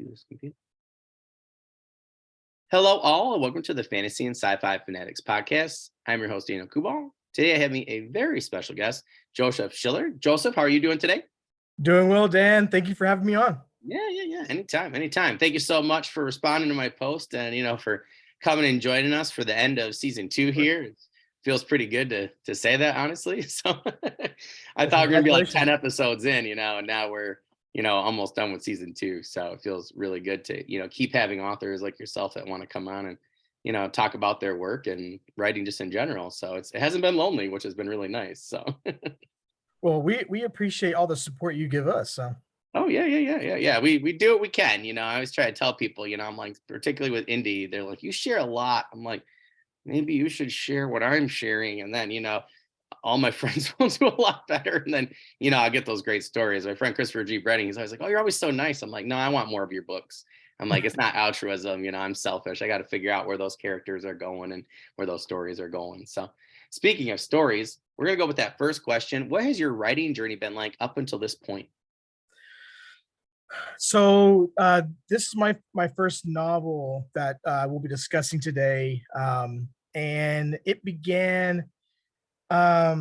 do this computer. Hello, all, and welcome to the Fantasy and Sci-Fi Fanatics podcast. I'm your host, Daniel Coolbaugh. Today, I have me a very special guest, Joseph Schiller. Joseph, how are you doing today? Doing well, Dan. Thank you for having me on. Yeah. Anytime. Thank you so much for responding to my post and, for coming and joining us for the end of season 2 here. It feels pretty good to say that, honestly. So I thought we were going to be like 10 episodes in, and now we're, almost done with season 2. So it feels really good to, keep having authors like yourself that want to come on and, talk about their work and writing just in general. So it hasn't been lonely, which has been really nice. So. Well, we appreciate all the support you give us. So. Oh yeah. We do what we can. I always try to tell people, I'm like, particularly with indie, they're like, you share a lot. I'm like, maybe you should share what I'm sharing. And then, all my friends will do a lot better. And then, I'll get those great stories. My friend Christopher G. Brenning, he's always like, oh, you're always so nice. I'm like, no, I want more of your books. I'm like, it's not altruism. I'm selfish. I got to figure out where those characters are going and where those stories are going. So speaking of stories, we're going to go with that first question. What has your writing journey been like up until this point? So this is my first novel that we'll be discussing today. And it began about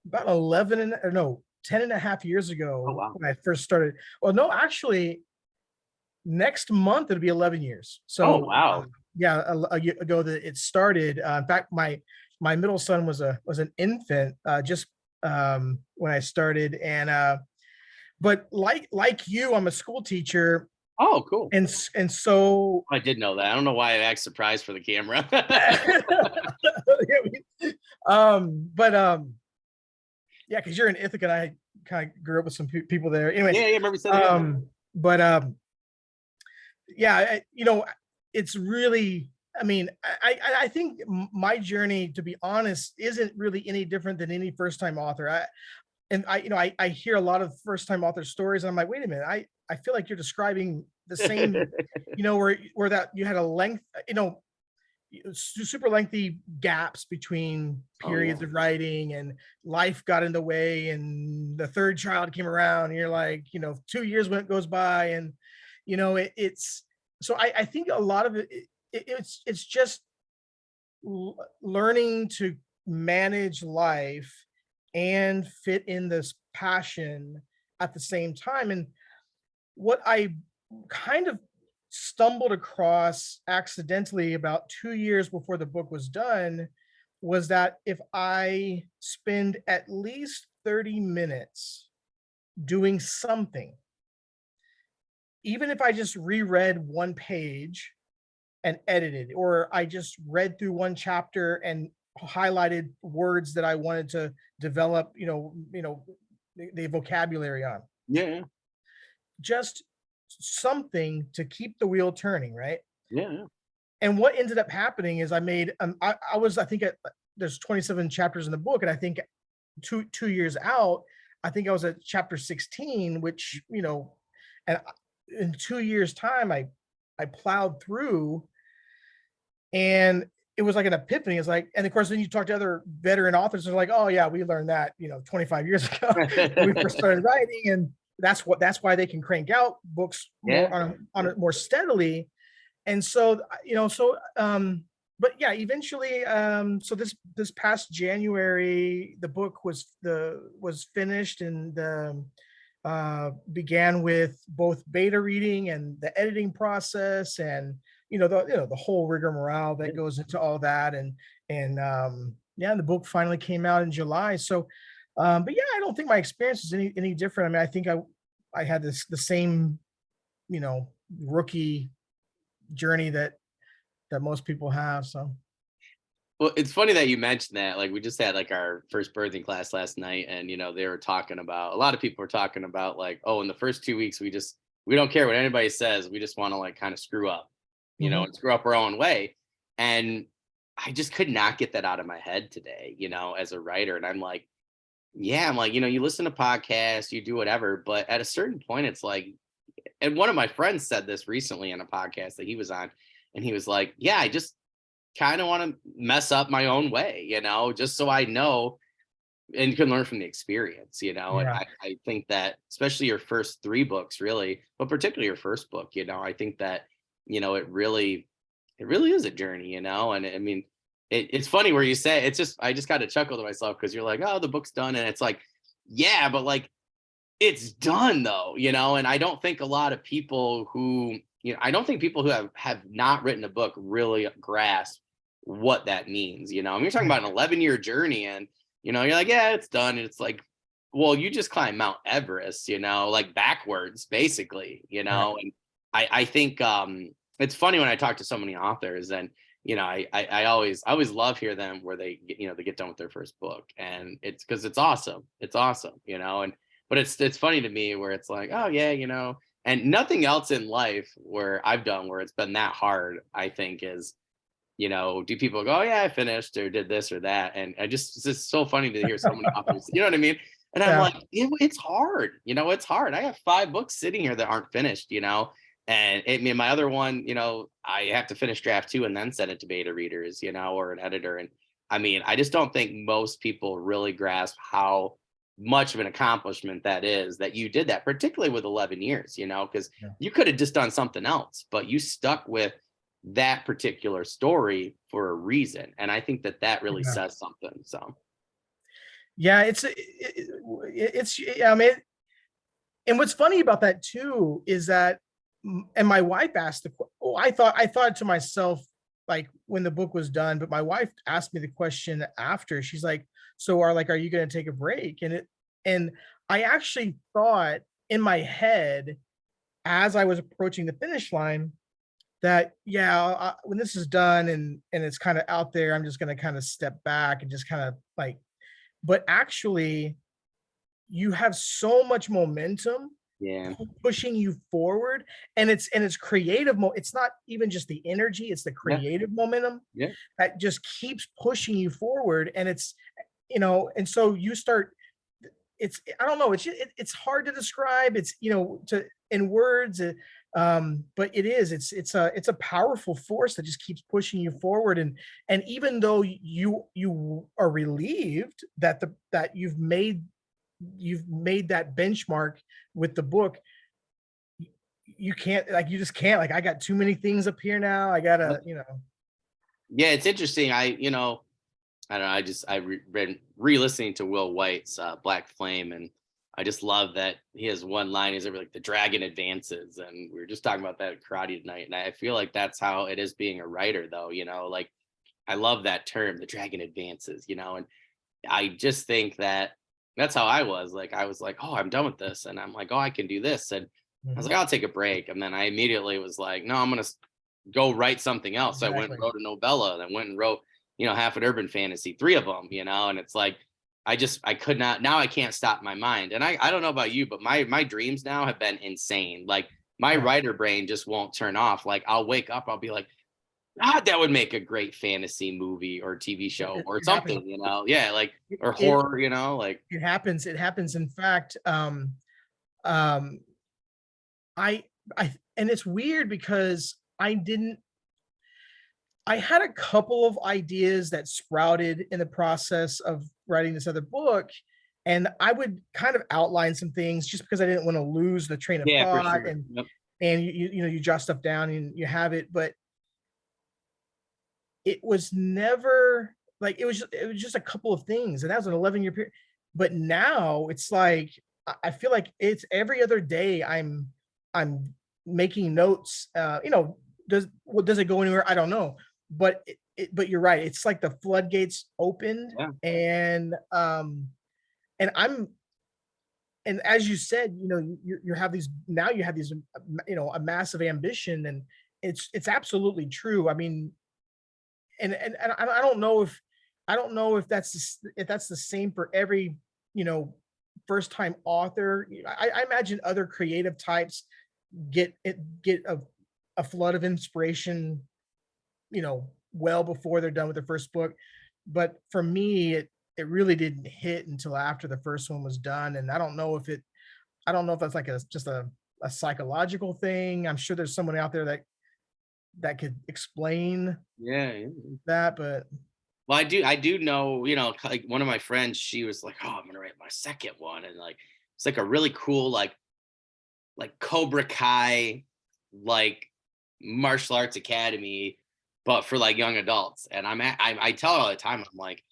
10 and a half years ago. Oh, wow. When I first started. Well, no, actually, next month it'll be 11 years. So, oh, wow. A year ago that it started. In fact, my middle son was an infant just when I started. And but like you, I'm a school teacher. Oh, cool. And so I did know that. I don't know why I act surprised for the camera. Yeah, because you're in Ithaca, and I kind of grew up with some people there. Anyway, yeah, remember saying it's really. I mean, I think my journey, to be honest, isn't really any different than any first-time author. I hear a lot of first-time author stories, and I'm like, wait a minute, I feel like you're describing the same, where that you had a length, super lengthy gaps between periods of writing, and life got in the way, and the third child came around, and you're like, 2 years goes by, and it's so I think a lot of it's just learning to manage life and fit in this passion at the same time. And what I kind of stumbled across accidentally about 2 years before the book was done was that if I spend at least 30 minutes doing something, even if I just reread one page and edited, or I just read through one chapter and highlighted words that I wanted to develop, the vocabulary on. Yeah. Just something to keep the wheel turning, right? Yeah. And what ended up happening is I made I think there's 27 chapters in the book, and I think two years out, I think I was at chapter 16, which and in 2 years time I plowed through, and it was like an epiphany. It's like, and of course, then you talk to other veteran authors, they're like, oh yeah, we learned that 25 years ago when we first started writing, and that's why they can crank out books more on it more steadily. And so but yeah, eventually, so this past January, the book was finished, and began with both beta reading and the editing process, and the whole rigmarole that goes into all that, and the book finally came out in July. So but yeah, I don't think my experience is any different. I mean, I think I had the same rookie journey that most people have. So well, it's funny that you mentioned that. Like, we just had like our first birthing class last night, and they were talking about, a lot of people were talking about, like, oh, in the first 2 weeks we don't care what anybody says, we just want to like kind of screw up, and screw up our own way. And I just could not get that out of my head today, as a writer. And I'm like, you listen to podcasts, you do whatever, but at a certain point it's like, and one of my friends said this recently in a podcast that he was on, and he was like, yeah, I just kind of want to mess up my own way, just so I know, and you can learn from the experience, you know. And Yeah. I think that especially your first three books, really, but particularly your first book, you know, I think that, you know, it really is a journey, you know. And I mean, it's funny where you say it's just I just got to chuckle to myself because you're like, oh, the book's done, and it's like, yeah, but like it's done though, you know. And I don't think a lot of people who, you know, I don't think people who have not written a book really grasp what that means, you know. I mean, you're talking Yeah. about an 11-year journey, and you know, you're like, yeah, it's done. And it's like, well, you just climbed Mount Everest, you know, like backwards, basically, you Right. know. And I think it's funny when I talk to so many authors, and you know, I always love hear them where they get, you know, they get done with their first book, and it's because it's awesome, you know. And but it's funny to me where it's like, oh yeah, you know. And nothing else in life where I've done where it's been that hard, I think, is, you know, do people go, oh yeah, I finished or did this or that? And I just it's just so funny to hear so many authors, you know what I mean? And I'm Yeah. like, it's hard, you know, it's hard. I have 5 books sitting here that aren't finished, you know. And I mean, my other one, you know, I have to finish draft 2 and then send it to beta readers, you know, or an editor. And I mean, I just don't think most people really grasp how much of an accomplishment that is that you did that, particularly with 11 years, you know, because Yeah. you could have just done something else, but you stuck with that particular story for a reason. And I think that that really Yeah. says something. So, Yeah, it's yeah, I mean, and what's funny about that too is that, and my wife asked oh, I thought to myself, like when the book was done, but my wife asked me the question after. She's like, "So are you going to take a break?" And I actually thought in my head as I was approaching the finish line that, yeah, when this is done and it's kind of out there, I'm just going to kind of step back and just kind of like, but actually you have so much momentum yeah. pushing you forward, and it's creative it's not even just the energy, it's the Yeah. creative momentum Yeah. that just keeps pushing you forward. And it's, and so you start, it's, I don't know, it's hard to describe, it's, to in words, but it's a powerful force that just keeps pushing you forward. And even though you are relieved that you've made that benchmark with the book, you can't, like, you just can't, like, I got too many things up here now. I gotta, Yeah. It's interesting. You know, I don't know. Been re-listening to Will White's Black Flame, and I just love that he has one line. He's like the dragon advances, and we were just talking about that at karate tonight. And I feel like that's how it is being a writer, though. You know, like I love that term, the dragon advances. You know, and I just think that that's how I was. Like I was like, oh, I'm done with this, and I'm like, oh, I can do this, and I was Mhm. like, I'll take a break, and then I immediately was like, no, I'm gonna go write something else. So I went and Exactly. wrote a novella, then went and wrote, you know, half an urban fantasy, 3 of them, you know. And it's like I could not, now I can't stop my mind. And I don't know about you, but my dreams now have been insane. Like my Yeah. writer brain just won't turn off. Like I'll wake up, I'll be like, ah, that would make a great fantasy movie or TV show or It happens. something, you know? Yeah, like It, or it horror, you know, like it happens. It happens. In fact, um, I and it's weird because I had a couple of ideas that sprouted in the process of writing this other book, and I would kind of outline some things just because I didn't want to lose the train of yeah, for thought. sure. And Yep. you jot stuff down and you have it, but it was never like, it was just a couple of things, and that was an 11-year period. But now it's like I feel like it's every other day I'm making notes. Does it go anywhere? I don't know. But but you're right. It's like the floodgates opened, Yeah. and I'm and as you said, you have these now, you have these, a massive ambition, and it's absolutely true. I mean, and I don't know if if that's the same for every, you know first time author. I imagine other creative types get a flood of inspiration, well before they're done with their first book. But for me, it really didn't hit until after the first one was done. And I don't know if that's like just a psychological thing. I'm sure there's someone out there that could explain Yeah. Yeah. that, but Well, I do know, like one of my friends, she was like, "Oh, I'm gonna write my second one," and like it's like a really cool like Cobra Kai, like martial arts academy, but for like young adults. And I tell her all the time, I'm like,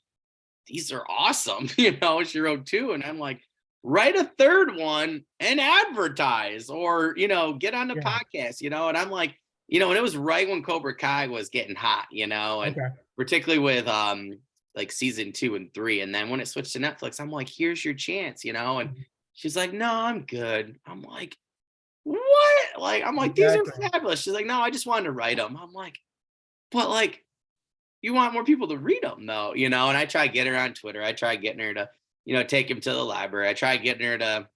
these are awesome. She wrote two, and I'm like, write a third one and advertise, or get on the Yeah. podcast, and I'm like, and it was right when Cobra Kai was getting hot, and Okay. particularly with like season 2 and 3. And then when it switched to Netflix, I'm like, here's your chance, and Mhm. she's like, no, I'm good. I'm like, what? Like, I'm like, these are Exactly. fabulous. She's like, no, I just wanted to write them. I'm like, but like, you want more people to read them though, and I try getting her on Twitter. I try getting her to, take him to the library. I try getting her to,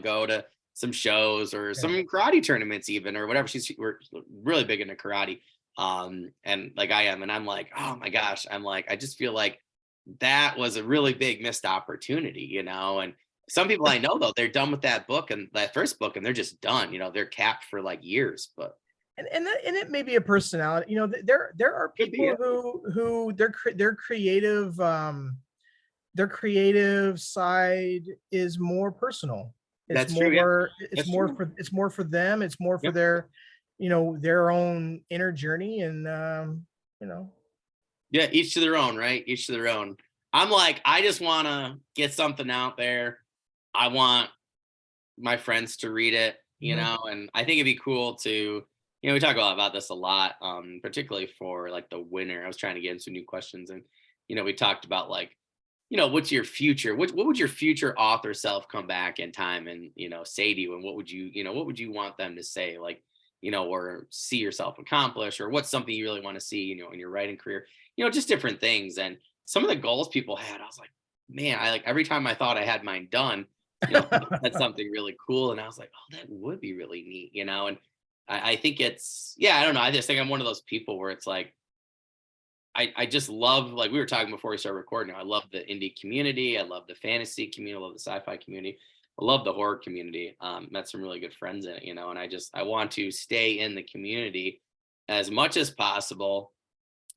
go to some shows or Yeah. some karate tournaments even, or whatever. We're really big into karate. And like I am, and I'm like, oh my gosh, I'm like, I just feel like that was a really big missed opportunity, and some people I know though, they're done with that book and that first book, and they're just done, they're capped for like years, but And it may be a personality. There are could be people it. who their creative side is more personal. It's That's true. Yeah, more that's true. it's more for them. It's more for Yep. their their own inner journey, and you know Yeah, each to their own, right? Each to their own. I'm like, I just want to get something out there. I want my friends to read it, mhm, and I think it'd be cool to, we talk about this a lot, particularly for like the winter. I was trying to get into new questions, and, we talked about like, what's your future? What would your future author self come back in time and, say to you? And what would you want them to say? Like, or see yourself accomplish, or what's something you really want to see, in your writing career, just different things. And some of the goals people had, I was like, man, I like every time I thought I had mine done, someone said something really cool. And I was like, oh, that would be really neat, and I think yeah, I don't know. I just think I'm one of those people where it's like, I just love, like we were talking before we started recording, I love the indie community. I love the fantasy community. I love the sci-fi community. I love the horror community. Met some really good friends in it, and I want to stay in the community as much as possible.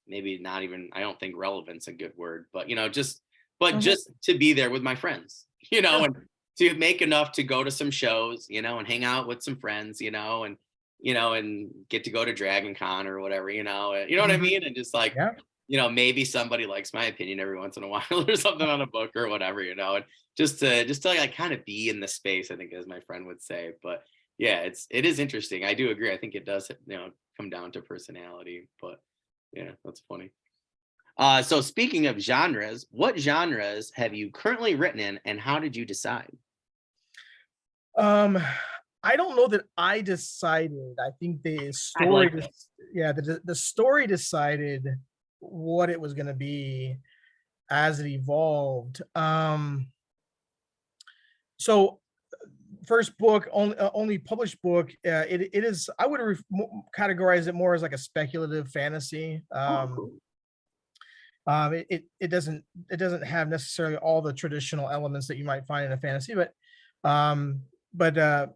Maybe not even, I don't think relevant's a good word, but mhm, just to be there with my friends, yeah, and to make enough to go to some shows, and hang out with some friends, and get to go to Dragon Con or whatever, you know what I mhm, mean? And just like, yeah. maybe somebody likes my opinion every once in a while or something on a book or whatever, and just to like kind of be in the space, I think, as my friend would say. But yeah, it is interesting. I do agree. I think it does, come down to personality, but yeah, that's funny. So speaking of genres, what genres have you currently written in, and how did you decide? Um, I don't know that I decided. I think the I like story that. just yeah, the story decided what it was gonna be as it evolved. So first book, only published book, it is I would categorize it more as like a speculative fantasy. Oh, cool. It doesn't have necessarily all the traditional elements that you might find in a fantasy, um, but uh,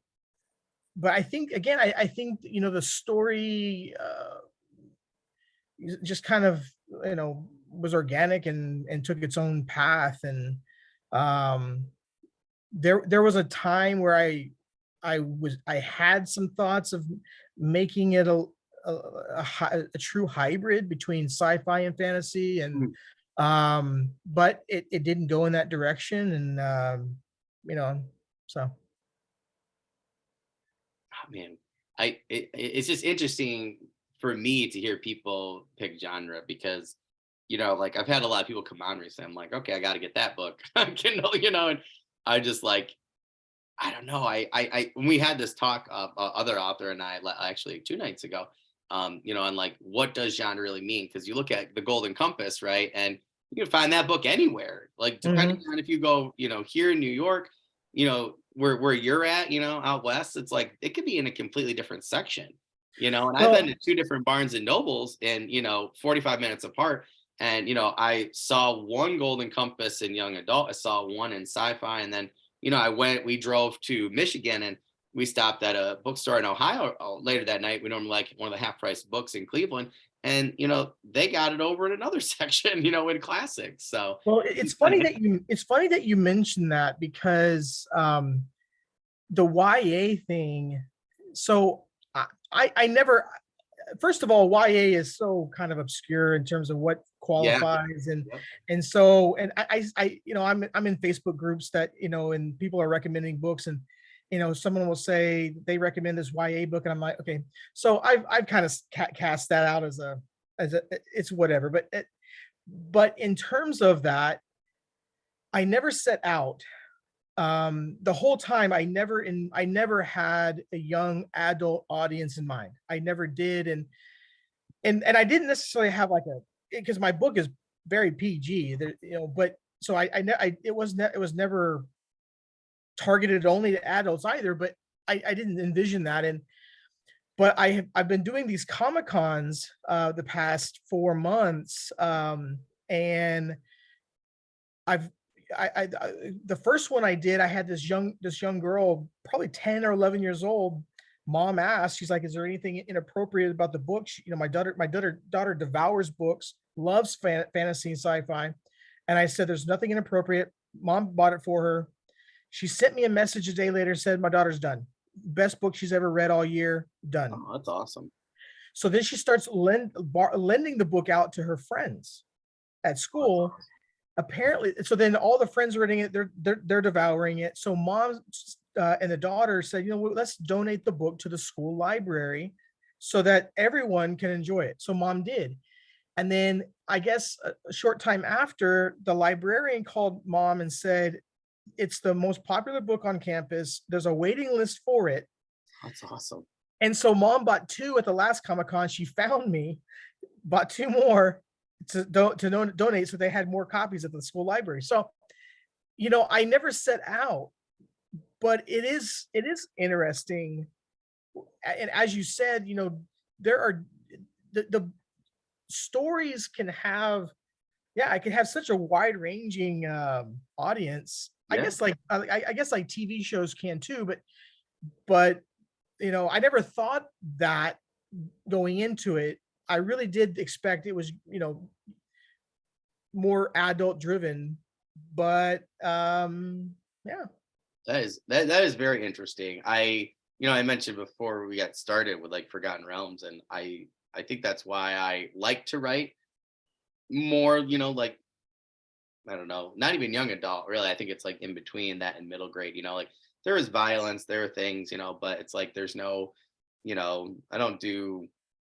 but I think again, I think the story just kind of was organic and took its own path, and um, there was a time where I had some thoughts of making it a true hybrid between sci-fi and fantasy, and Mm. but it didn't go in that direction, and you know so Oh, man, it's just interesting for me to hear people pick genre because, like I've had a lot of people come on recently. I'm like, okay, I got to get that book on Kindle, and I just like, I don't know. When we had this talk, other author and I actually 2 nights ago, on like what does genre really mean? Because you look at the Golden Compass, right, and you can find that book anywhere. Like depending Mhm. on if you go, here in New York, where you're at, out west, it's like it could be in a completely different section, And I've been Well, to two different Barnes and Nobles, and 45 minutes apart. And I saw one Golden Compass in young adult. I saw one in sci-fi, and then we drove to Michigan, and we stopped at a bookstore in Ohio later that night. We normally like one of the half price books in Cleveland. and they got it over in another section, in classics. So Well, it's kind of it's funny that you mentioned that because the YA thing. So I never. First of all, YA is so kind of obscure in terms of what yeah, qualifies, yep. and I'm in Facebook groups that and people are recommending books, and someone will say they recommend this YA book, and I'm like, okay, so I've kind of cast that out as a it's whatever, but in terms of that, I never set out the whole time. I never had a young adult audience in mind. I never did, and I didn't necessarily have like a, because my book is very PG there, but so it was never targeted only to adults either, but I didn't envision that. And but I've been doing these comic cons the past 4 months, and I've the first one I did, I had this young girl, probably 10 or 11 years old. Mom asked, she's like, "Is there anything inappropriate about the book?" My daughter devours books, loves fantasy and sci-fi, and I said, "There's nothing inappropriate." Mom bought it for her. She sent me a message a day later, said, "My daughter's done. Best book she's ever read all year. Done." Oh, that's awesome. So then she starts lending the book out to her friends at Oh, that's school. awesome. Apparently, so then all the friends are reading it, they're devouring it. So mom and the daughter said, let's donate the book to the school library so that everyone can enjoy it. So mom did. And then I guess a short time after, the librarian called mom and said, it's the most popular book on campus. There's a waiting list for it. That's awesome. And so mom bought two at the last Comic Con. She found me, bought two more to donate, so they had more copies at the school library. So, I never set out, but it is interesting. And as you said, there are the stories can have, yeah, I can have such a wide ranging audience. I Yeah. guess like I guess like TV shows can too, but I never thought that going into it. I really did expect it was, more adult driven, but yeah. That is very interesting. I mentioned before we got started with like Forgotten Realms, and I think that's why I like to write more, like, I don't know, not even young adult, really. I think it's like in between that and middle grade, like there is violence, there are things, but it's like there's no, I don't do,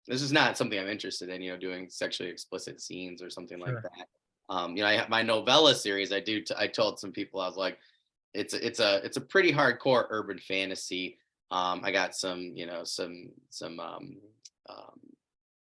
this is not something I'm interested in, doing sexually explicit scenes or something like Sure. that. I have my novella series. I told some people, I was like, it's a pretty hardcore urban fantasy. I got some, um,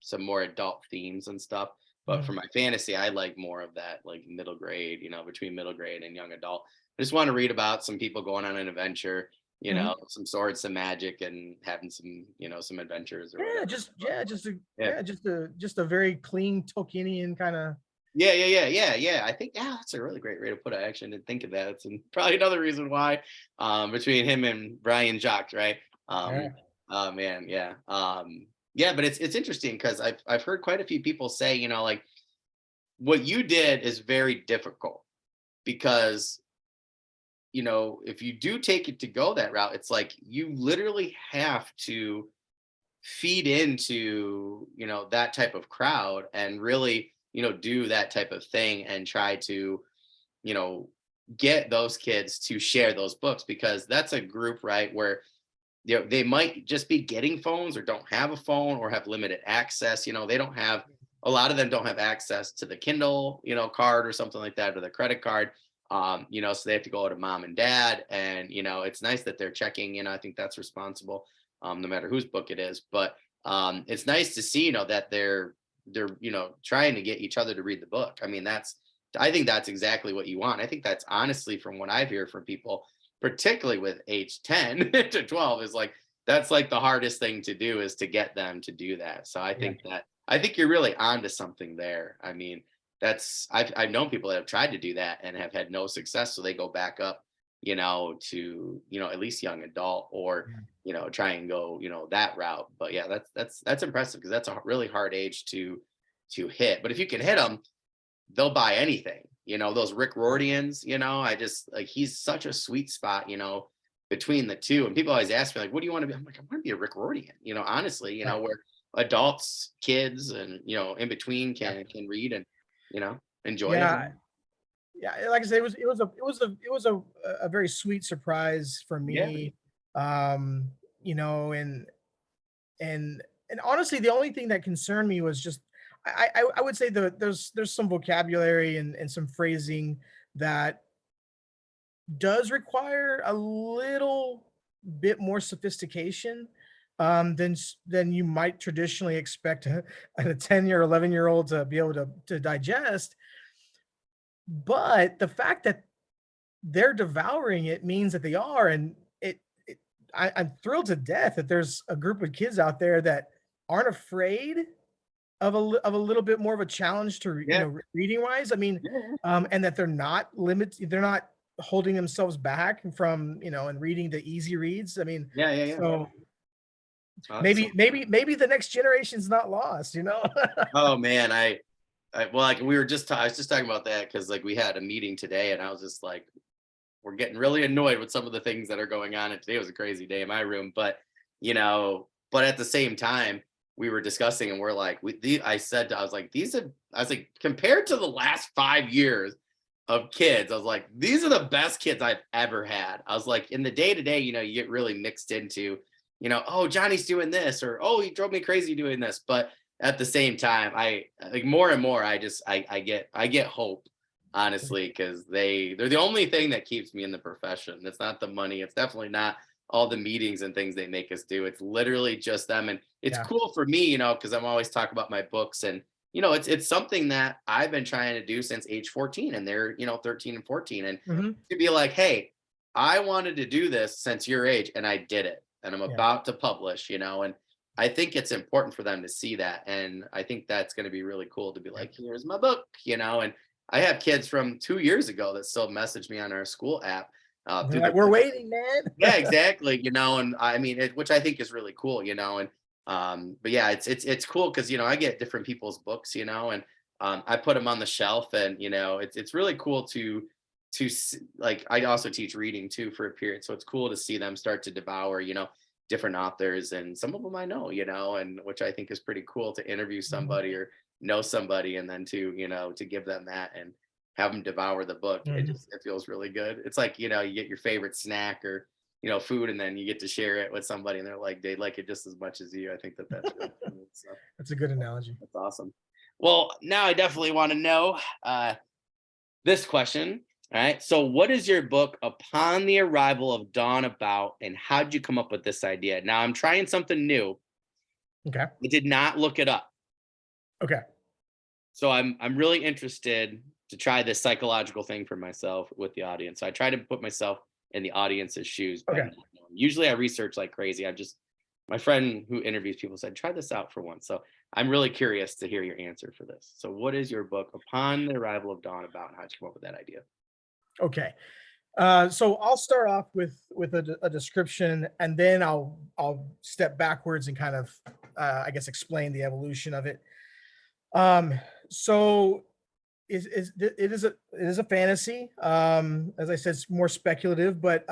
some more adult themes and stuff. But for Mhm. my fantasy, I like more of that, like middle grade, between middle grade and young adult. I just want to read about some people going on an adventure, Mhm. some swords, some magic, and having some, some adventures or Yeah, whatever. just But, yeah, just a yeah. yeah, just a very clean Tolkienian kind of. Yeah, yeah, yeah, yeah, yeah. I think, yeah, that's a really great way to put it. I actually didn't think of that. It's probably another reason why, between him and Brian Jacques, right? Yeah. Oh man, yeah, yeah. But it's interesting because I've heard quite a few people say, like what you did is very difficult because if you do take it to go that route, it's like you literally have to feed into that type of crowd and really do that type of thing and try to you know get those kids to share those books because that's a group, right, where they might just be getting phones or don't have a phone or have limited access. They don't have, a lot of them don't have access to the Kindle card or something like that, or the credit card. So they have to go to mom and dad, and it's nice that they're checking. I think that's responsible, no matter whose book it is. But it's nice to see that they're trying to get each other to read the book. I mean, I think that's exactly what you want. I think that's honestly, from what I've heard from people, particularly with age 10 to 12, is like that's like the hardest thing to do, is to get them to do that. So Yeah. I think you're really onto something there. I mean, I've known people that have tried to do that and have had no success, so they go back up to, at least young adult, or, Yeah. try and go, that route. But yeah, that's impressive, because that's a really hard age to hit. But if you can hit them, they'll buy anything. Those Rick Rordians, I just like, he's such a sweet spot, between the two. And people always ask me, like, what do you want to be? I'm like, I want to be a Rick Rordian, honestly, Right. where adults, kids, and in between Yeah. can read and, enjoy it. Yeah. Yeah, like I said, it was a very sweet surprise for Yeah. me. Um, you know, and and honestly, the only thing that concerned me was just I would say there's some vocabulary and some phrasing that does require a little bit more sophistication than you might traditionally expect a 10-year, 11-year-old to be able to digest. But the fact that they're devouring it means that they are, and I'm thrilled to death that there's a group of kids out there that aren't afraid of a little bit more of a challenge to Yeah. reading wise. I mean, Yeah. and that they're not holding themselves back from and reading the easy reads. I mean, Yeah. Yeah. Yeah. so Awesome. maybe the next generation's not lost. Oh man, well, like, I was just talking about that, because like we had a meeting today, and I was just like, we're getting really annoyed with some of the things that are going on. And today was a crazy day in my room, but at the same time, we were discussing, and we're like, I was like, I was like, compared to the last 5 years of kids, I was like, these are the best kids I've ever had. I was like, in the day to day, you get really mixed into, oh, Johnny's doing this, or oh, he drove me crazy doing this. But at the same time, I like, more and more, I get hope, honestly, because they're the only thing that keeps me in the profession. It's not the money. It's definitely not all the meetings and things they make us do. It's literally just them. And it's Yeah. cool for me, because I'm always talking about my books, and it's something that I've been trying to do since age 14, and they're 13 and 14, and Mhm. to be like, hey, I wanted to do this since your age, and I did it, and I'm Yeah. about to publish, and I think it's important for them to see that. And I think that's going to be really cool to be Yeah. like, here's my book, and I have kids from 2 years ago that still message me on our school app, They're through like, the we're waiting, man. yeah, exactly. And I mean, which I think is really cool, and but yeah, it's cool, because I get different people's books, and I put them on the shelf, and it's really cool like, I also teach reading too for a period, so it's cool to see them start to devour, different authors, and some of them I know, and which I think is pretty cool, to interview Mhm. somebody or know somebody, and then to give them that and have them devour the book. Mhm. It feels really good. It's like, you get your favorite snack, or food, and then you get to share it with somebody, and they're like, they like it just as much as you. I think that's really cool. So That's a good analogy. that's awesome. Well, now I definitely want to know, this question. All right. So, what is your book Upon the Arrival of Dawn about, and how did you come up with this idea? Now, I'm trying something new. Okay. I did not look it up, Okay. so I'm really interested to try this psychological thing for myself with the audience. So I try to put myself in the audience's shoes by Okay. not knowing. Usually I research like crazy. My friend who interviews people said, try this out for once. So I'm really curious to hear your answer for this. So what is your book Upon the Arrival of Dawn about, and how'd you come up with that idea? Okay. So I'll start off with a description, and then I'll step backwards and kind of I guess explain the evolution of it. Um, so it is a fantasy. As I said, it's more speculative, but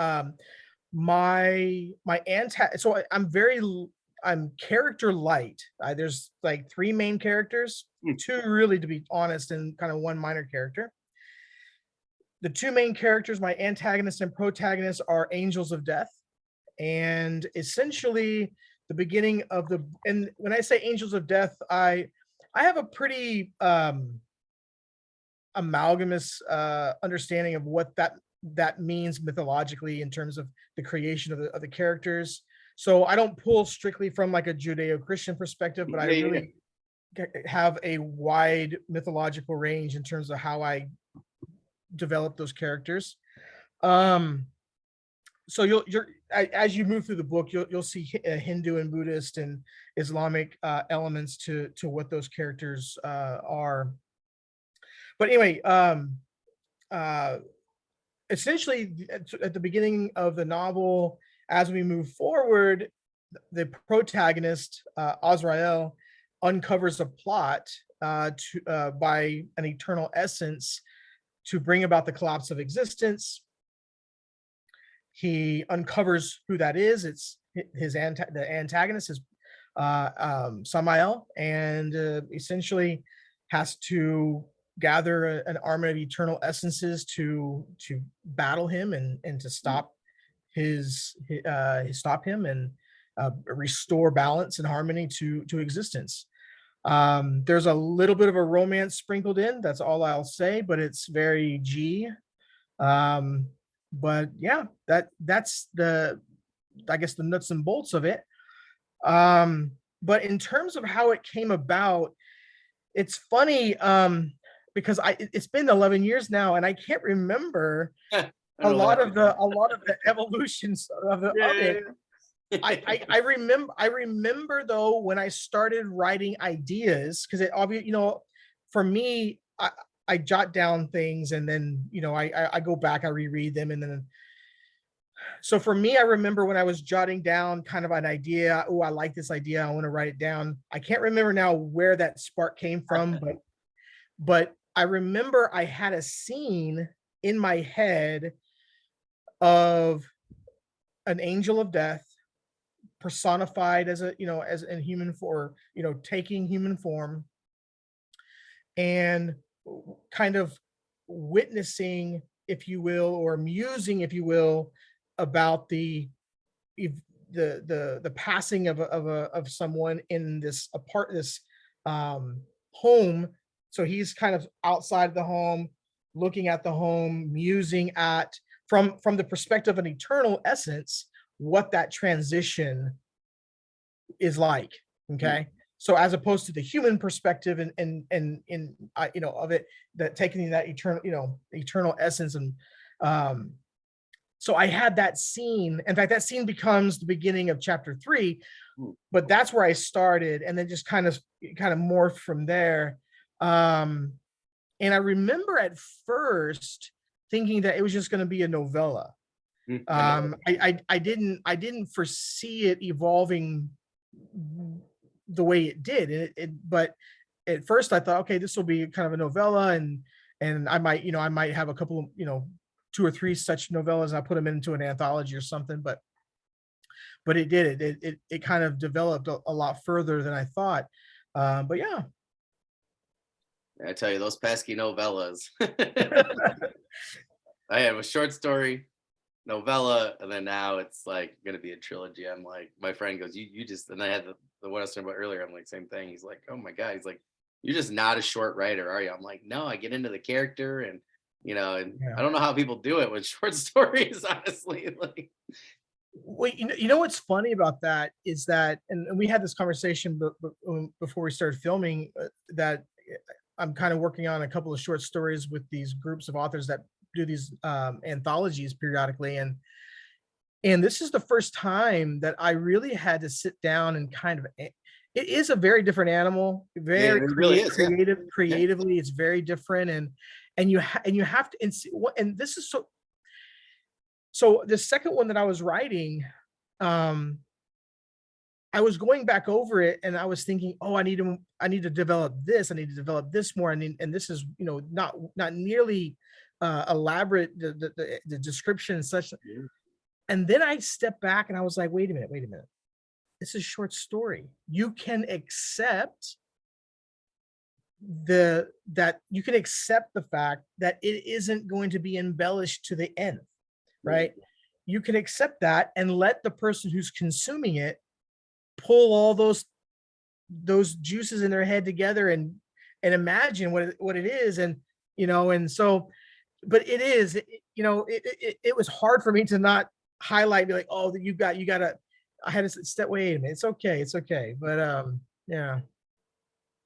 my anti so I'm character light. There's like three main characters, Hmm. two really to be honest, and kind of one minor character. The two main characters, my antagonist and protagonist, are angels of death, and essentially the beginning of the and when I say angels of death, I have a pretty amalgamous understanding of what that means mythologically in terms of the creation of the characters. So I don't pull strictly from like a Judeo-Christian perspective, but I Yeah, yeah, yeah. really have a wide mythological range in terms of how I develop those characters. Um, so as you move through the book, you'll see Hindu and Buddhist and Islamic elements to what those characters are. But anyway, uh, essentially at the beginning of the novel, as we move forward, the protagonist, Azrael, uncovers a plot by an eternal essence to bring about the collapse of existence. He uncovers who that is. It's the antagonist is Samael, and essentially has to gather an army of eternal essences to battle him and to stop stop him and restore balance and harmony to existence. There's a little bit of a romance sprinkled in. That's all I'll say, but it's very G. Um, but yeah, that's the, I guess, the nuts and bolts of it. But in terms of how it came about, it's funny, because it's been 11 years now, and I can't remember I a don't know lot what. of the evolutions of Yeah, it. yeah, I remember though when I started writing ideas, because it obviously, for me, I jot down things, and then I go back, I reread them, and then so for me, I remember when I was jotting down kind of an idea. Oh, I like this idea. I want to write it down. I can't remember now where that spark came from, but I remember I had a scene in my head of an angel of death personified as a as in human for taking human form, and kind of witnessing, if you will, or musing, if you will, about if the passing of someone in this home. So he's kind of outside the home, looking at the home, musing at, from the perspective of an eternal essence, what that transition is like. mm, Okay. So as opposed to the human perspective and of it, that taking that eternal essence. And um so I had that scene. In fact, that scene becomes the beginning of chapter 3, mm. but that's where I started, and then just kind of morphed from there. Um, and I remember at first thinking that it was just going to be a novella. I know. I didn't foresee it evolving the way it did. But at first I thought, okay, this will be kind of a novella, and I might have a couple of, 2 or 3 such novellas. I put them into an anthology or something, but it did it kind of developed a lot further than I thought. But yeah. I tell you, those pesky novellas. I have a short story, novella, and then now it's like gonna be a trilogy. I'm like, my friend goes, you just, and I had the one I was talking about earlier. I'm like, same thing. He's like, oh my god. He's like, you're just not a short writer, are you? I'm like, no, I get into the character, and and Yeah. I don't know how people do it with short stories, honestly. Like, Well, you know what's funny about that is that, and we had this conversation before we started filming, that I'm kind of working on a couple of short stories with these groups of authors that do these anthologies periodically, and this is the first time that I really had to sit down and kind of. It is a very different animal, yeah, very it really is. Yeah, yeah. creatively. It's very different, and you have to, and this is so the second one that I was writing, um, I was going back over it and I was thinking, oh, I need to develop this. I need to develop this more. And this is, not nearly elaborate, the description and such. Yeah. And then I stepped back and I was like, wait a minute. This is a short story. You can accept the fact that it isn't going to be embellished to the end, Mm, right? You can accept that and let the person who's consuming it pull all those juices in their head together and imagine what it is. And so, but it is, it was hard for me to not highlight, be like, oh, you gotta. I had to step. Wait a minute, it's okay. But yeah.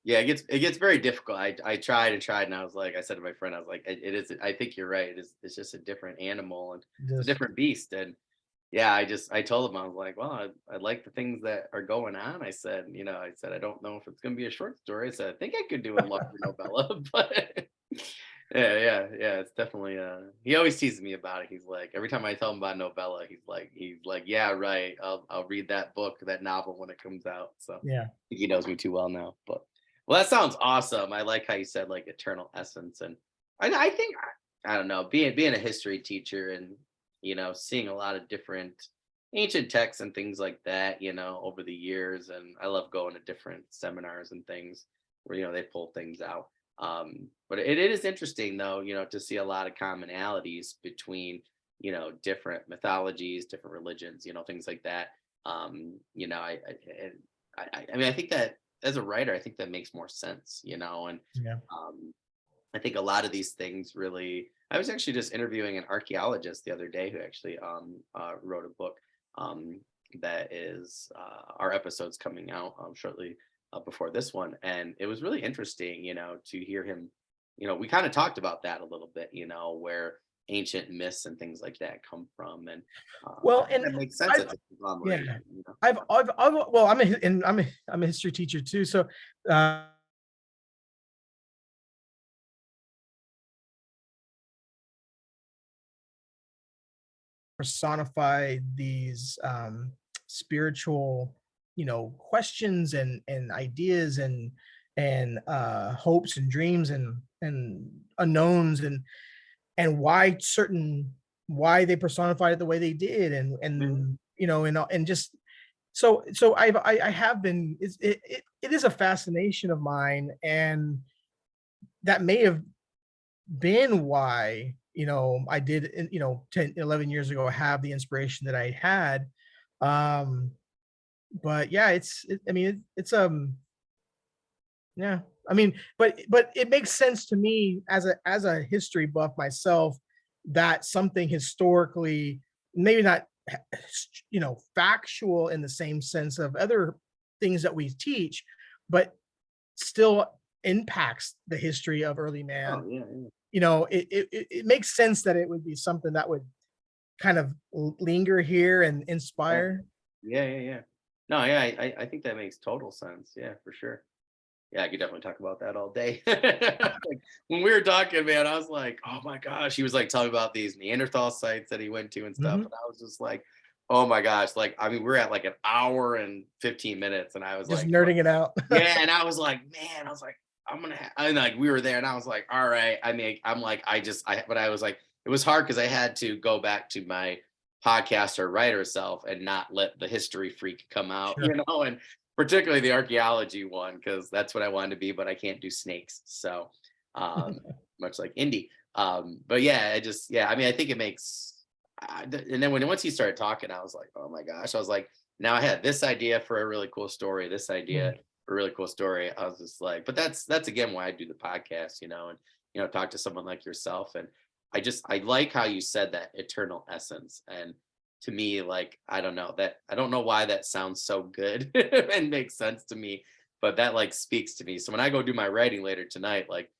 yeah, it gets very difficult. I tried and tried, and I was like, I said to my friend, I was like, it is. I think you're right. It's just a different animal, and it's a Just different beast. And yeah, I told him, I was like, well, I like the things that are going on. I said I don't know if it's gonna be a short story. I said I think I could do a longer novella, but Yeah. It's definitely he always teases me about it. He's like, every time I tell him about novella, he's like, yeah, right. I'll read that book, that novel when it comes out. So I Yeah. think he knows me too well now. But well, that sounds awesome. I like how you said like eternal essence. And I think I don't know, being a history teacher and seeing a lot of different ancient texts and things like that, over the years. And I love going to different seminars and things where they pull things out. But it is interesting though, to see a lot of commonalities between, different mythologies, different religions, things like that. I mean, I think that as a writer, I think that makes more sense, and Yeah. um, I think a lot of these things really. I was actually just interviewing an archaeologist the other day who actually wrote a book um, that is our episode's coming out shortly before this one, and it was really interesting, to hear him. We kind of talked about that a little bit, where ancient myths and things like that come from, and I Well, think and that makes sense. I've It's a yeah, conglomeration, well, I'm a history teacher too, so uh, personify these spiritual, questions and ideas and hopes and dreams and unknowns and why they personified it the way they did Mhm. and just so I have been it is a fascination of mine, and that may have been why I did 10 11 years ago have the inspiration that I had. um but yeah, I mean yeah, I mean, but it makes sense to me as a history buff myself that something historically, maybe not factual in the same sense of other things that we teach, but still impacts the history of early Oh man. yeah, yeah. It makes sense that it would be something that would kind of linger here and Yeah. inspire. Yeah. No, yeah, I think that makes total sense. Yeah, for sure. Yeah, I could definitely talk about that all day. Like, when we were talking, man, I was like, "Oh my gosh!" He was like telling about these Neanderthal sites that he went to and stuff, Mhm. and I was just like, "Oh my gosh!" Like, I mean, we're at like an hour and 15 minutes, and I was Just like, nerding it out. "Yeah," and I was like, "Man," I was like, "I'm gonna," and like we were there, and I was like, "All right." I mean, I'm like, but I was like, it was hard because I had to go back to my podcaster writer self and not let the history freak come out, Sure. and particularly the archaeology one because that's what I wanted to be, but I can't do snakes. So, um, much like Indy. But yeah, I mean, I think it makes, and then once he started talking, I was like, oh my gosh, I was like, now I had this idea for a really cool story, this idea Mm. for a really cool story. I was just like, but that's again why I do the podcast, and talk to someone like yourself. And I like how you said that eternal essence. And to me, like, I don't know why that sounds so good and makes sense to me, but that like speaks to me. So when I go do my writing later tonight, like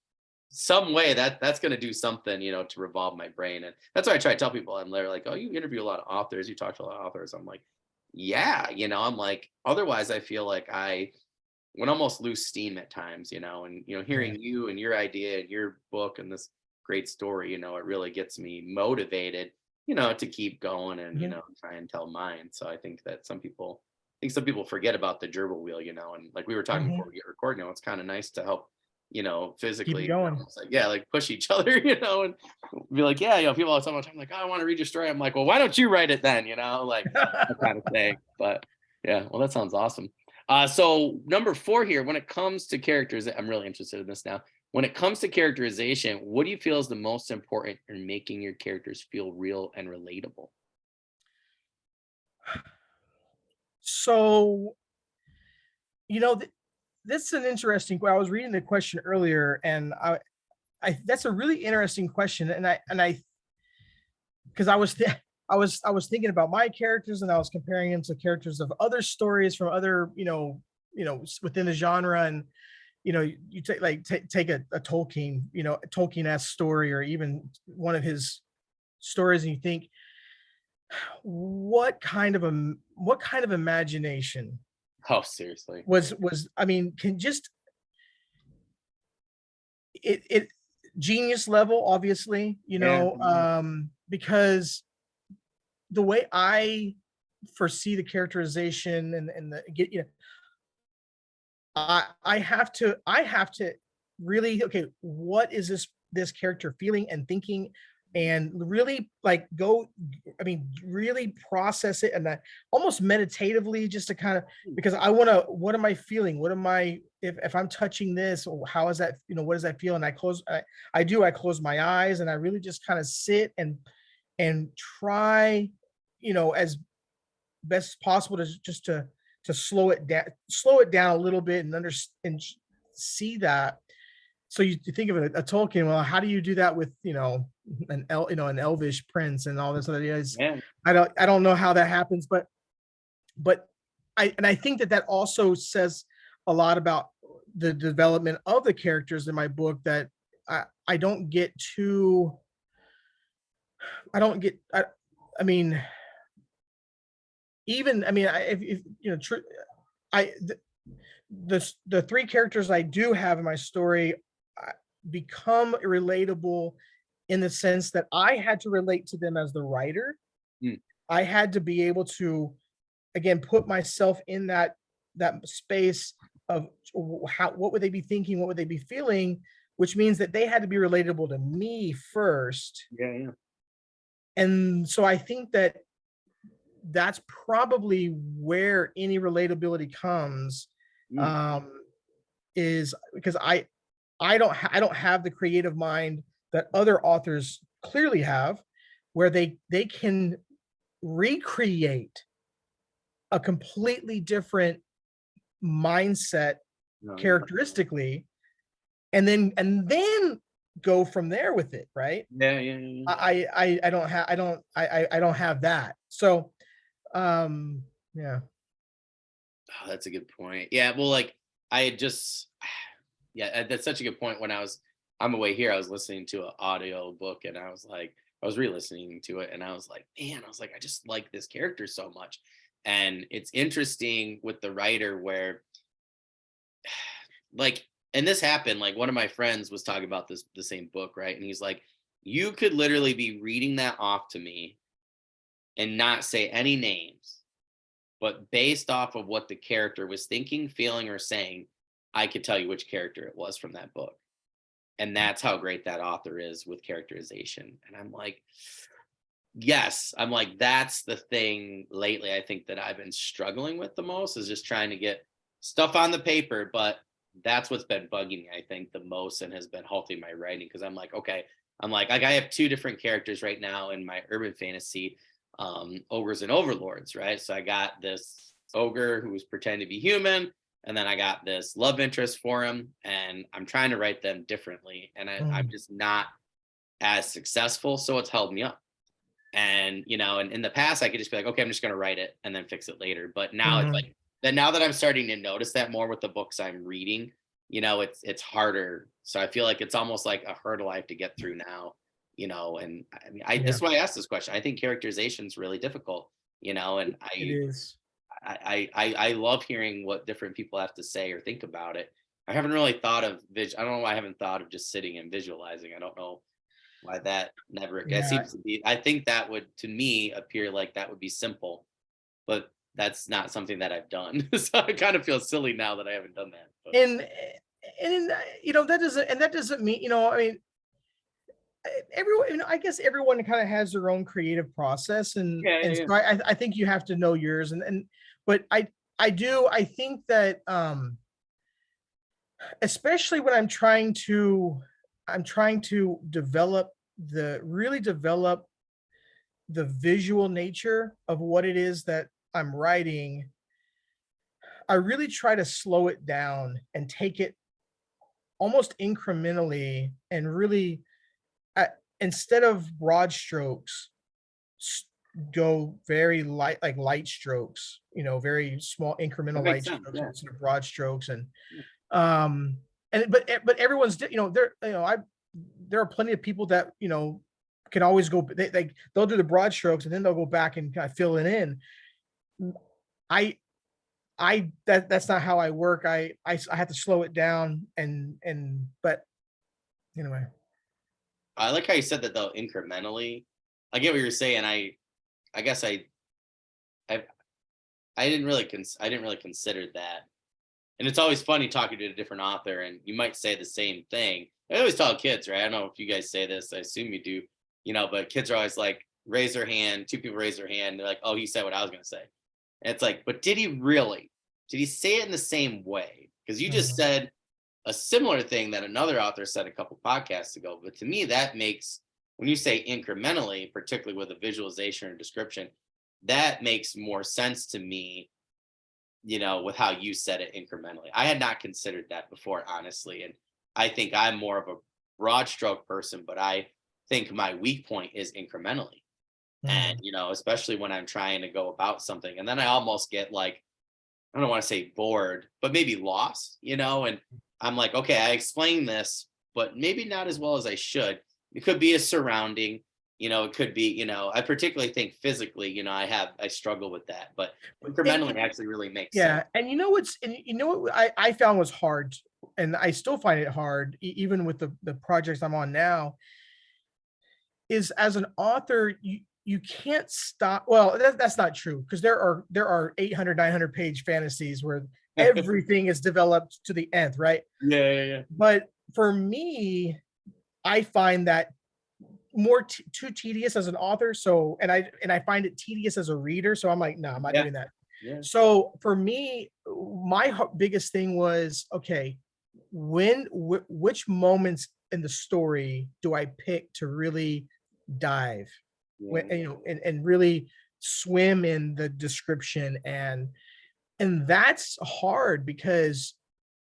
some way that's going to do something, to revolve my brain. And that's why I try to tell people, and they're like, oh, you interview a lot of authors, you talk to a lot of authors. I'm like, yeah, I'm like, otherwise I feel like I would almost lose steam at times, and Yeah. hearing you and your idea and your book and this great story, it really gets me motivated, to keep going and Mhm. try and tell mine. So I think some people forget about the gerbil wheel, and like we were talking before Mhm. we get recording, it's kind of nice to help, Keep it physically, going. almost like, yeah, like push each other, and be like, yeah, people all the time, I'm like, oh, I want to read your story. I'm like, well, why don't you write it then, like that kind of thing. But yeah, well, that sounds awesome. So number 4 here, when it comes to characters, I'm really interested in this now. When it comes to characterization, what do you feel is the most important in making your characters feel real and relatable? So, you know, this is an interesting. I was reading the question earlier, and that's a really interesting question, and I because I was I was thinking about my characters, and I was comparing them to characters of other stories from other within the genre, and you take take a Tolkien, a Tolkien-esque story, or even one of his stories, and you think, what kind of imagination Oh, seriously. was I mean, can just it genius level, obviously, Yeah. because the way I foresee the characterization and the get, I have to really, okay, what is this character feeling and thinking, and really like go, I mean, really process it, and almost meditatively, just to kind of, because I want to, what am I feeling? What am I, if I'm touching this, or how is that, what does that feel? And I close my eyes, and I really just kind of sit and try, as best as possible, to just to slow it down a little bit, and see that. So you think of it, a Tolkien. Well, how do you do that with, an elvish prince and all this other is? Yeah. I don't know how that happens, but I think that also says a lot about the development of the characters in my book, that I don't get too, I don't get I mean, even, I mean, if I the three characters I do have in my story, uh, become relatable, in the sense that I had to relate to them as the writer. Mm. I had to be able to, again, put myself in that space of, how, what would they be thinking, what would they be feeling, which means that they had to be relatable to me first. Yeah. Yeah. And so I think that that's probably where any relatability comes, Mm. um, is because I don't have the creative mind that other authors clearly have, where they can recreate a completely different mindset No, yeah. characteristically, and then go from there with it, right? Yeah. Yeah. Yeah. Yeah. I don't have that. So, yeah. Oh, that's a good point. Yeah. Well, like I had just, yeah, that's such a good point. When I was on my way here, I was listening to an audio book, and I was like, I was re-listening to it, and I was like, man, I was like, I just like this character so much. And it's interesting with the writer where, like, and this happened, like one of my friends was talking about this, the same book, right? And he's like, you could literally be reading that off to me and not say any names, but based off of what the character was thinking, feeling, or saying, I could tell you which character it was from that book. And that's how great that author is with characterization. And I'm like, yes, I'm like, that's the thing lately I think that I've been struggling with the most, is just trying to get stuff on the paper. But that's what's been bugging me, I think, the most, and has been halting my writing, because I'm like, okay, I'm like I have two different characters right now in my urban fantasy, ogres and overlords, right? So I got this ogre who's pretending to be human, and then I got this love interest for him, and I'm trying to write them differently, and I'm Mm, just not as successful, so it's held me up. And and in the past I could just be like, okay, I'm just going to write it and then fix it later. But now it's mhm. like that, now that I'm starting to notice that more with the books I'm reading, it's harder. So I feel like it's almost like a hurdle I have to get through now. And I mean, I Yeah, that's why I asked this question. I think characterization is really difficult. And it is. I love hearing what different people have to say or think about it. I haven't really thought of I don't know why I haven't thought of just sitting and visualizing. I don't know why that never, it Yeah. seems to be, I think that would, to me, appear like that would be simple, but that's not something that I've done. So I kind of feel silly now that I haven't done that. But That doesn't mean, I mean, everyone, I guess everyone kind of has their own creative process, yeah, yeah, and yeah. so I think you have to know yours, and but I think that, especially when I'm trying to develop the visual nature of what it is that I'm writing. I really try to slow it down and take it almost incrementally, and really, instead of broad strokes, s- go very light, like light strokes, very small That incremental makes light sense. strokes Yeah. instead of broad strokes. Yeah. Um but everyone's there, I there are plenty of people that, can always go, they'll do the broad strokes, and then they'll go back and kind of fill it in. I that's not how I work. I have to slow it down, but anyway. I like how you said that though, incrementally. I get what you're saying. I guess I I didn't really consider that. And it's always funny talking to a different author, and you might say the same thing. I always tell kids, right? I don't know if you guys say this. I assume you do. But kids are always like, raise their hand. Two people raise their hand. They're like, "Oh, he said what I was going to say." And it's like, but did he really? Did he say it in the same way? Because you just Mhm. said a similar thing that another author said a couple podcasts ago. But to me, that makes, when you say incrementally, particularly with a visualization or description, that makes more sense to me, with how you said it incrementally. I had not considered that before, honestly. And I think I'm more of a broad stroke person, but I think my weak point is incrementally. And, Mhm. especially when I'm trying to go about something. And then I almost get like, I don't want to say bored, but maybe lost, and I'm like, okay, I explained this, but maybe not as well as I should. It could be a surrounding, it could be, I particularly think physically, I struggle with that, but And incrementally actually really makes sense. yeah, and you know what I found was hard, and I still find it hard, even with the projects I'm on now, is as an author, you can't stop. Well, that's not true because there are 800, 900 page fantasies where everything is developed to the nth, right? Yeah, yeah, yeah. But for me, I find that too tedious as an author. So, and I find it tedious as a reader. So I'm like, no, I'm not Yeah, doing that. yeah. So for me, my biggest thing was, okay, which moments in the story do I pick to really dive, when, Yeah. and really swim in the description, and that's hard because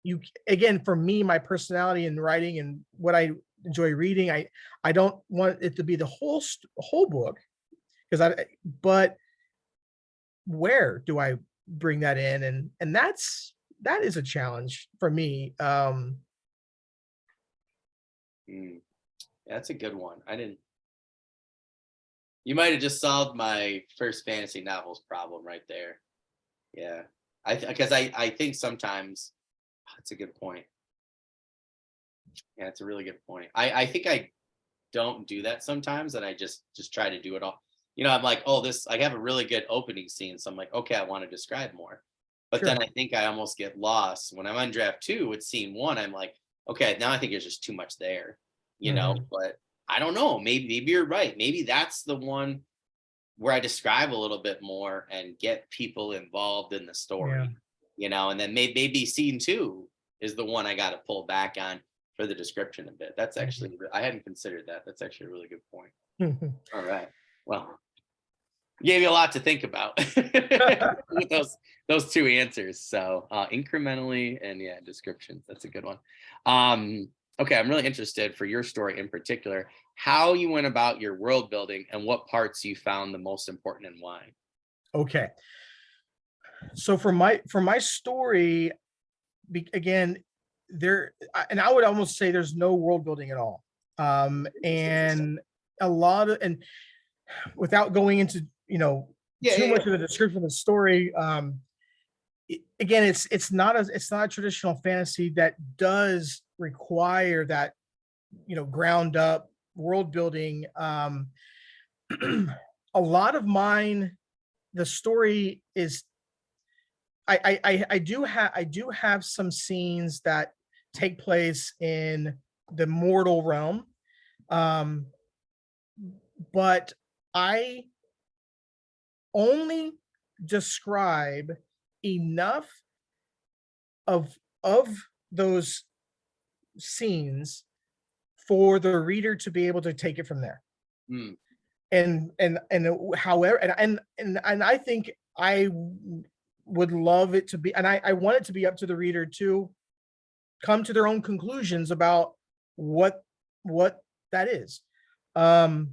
you again, for me, my personality in writing and what I enjoy reading, I don't want it to be the whole book, because but where do I bring that in? And that is a challenge for me. Mm. Yeah, that's a good one. I didn't. You might have just solved my first fantasy novels problem right there. Yeah, because I think sometimes, that's a good point. Yeah, it's a really good point. I think I don't do that sometimes, and I just try to do it all. I'm like, oh, this I have a really good opening scene, so I'm like, okay, I want to describe more. But then Sure. I think I almost get lost when I'm on draft two with scene one. I'm like, okay, now I think there's just too much there, Mhm. But I don't know. Maybe you're right. Maybe that's the one where I describe a little bit more and get people involved in the Yeah. story, and then maybe scene two is the one I got to pull back on for the description a bit. That's Mhm. actually, I hadn't considered that. That's actually a really good point. Mhm. All right. Well, gave you a lot to think about with those two answers. So incrementally and yeah, descriptions. That's a good one. Okay, I'm really interested for your story in particular, how you went about your world building and what parts you found the most important and why. Okay. So for my story, again, and I would almost say there's no world building at all. Interesting. And a lot of, and without going into, Yeah, too yeah, much yeah. of the description of the story, again, it's not a traditional fantasy that does require that, ground up world building. A lot of mine, the story is, I do have some scenes that take place in the mortal realm, um, but I only describe enough of of those scenes for the reader to be able to take it from there. Mm, And however, and I think would love it to be, and I want it to be up to the reader to come to their own conclusions about what what that is. Um,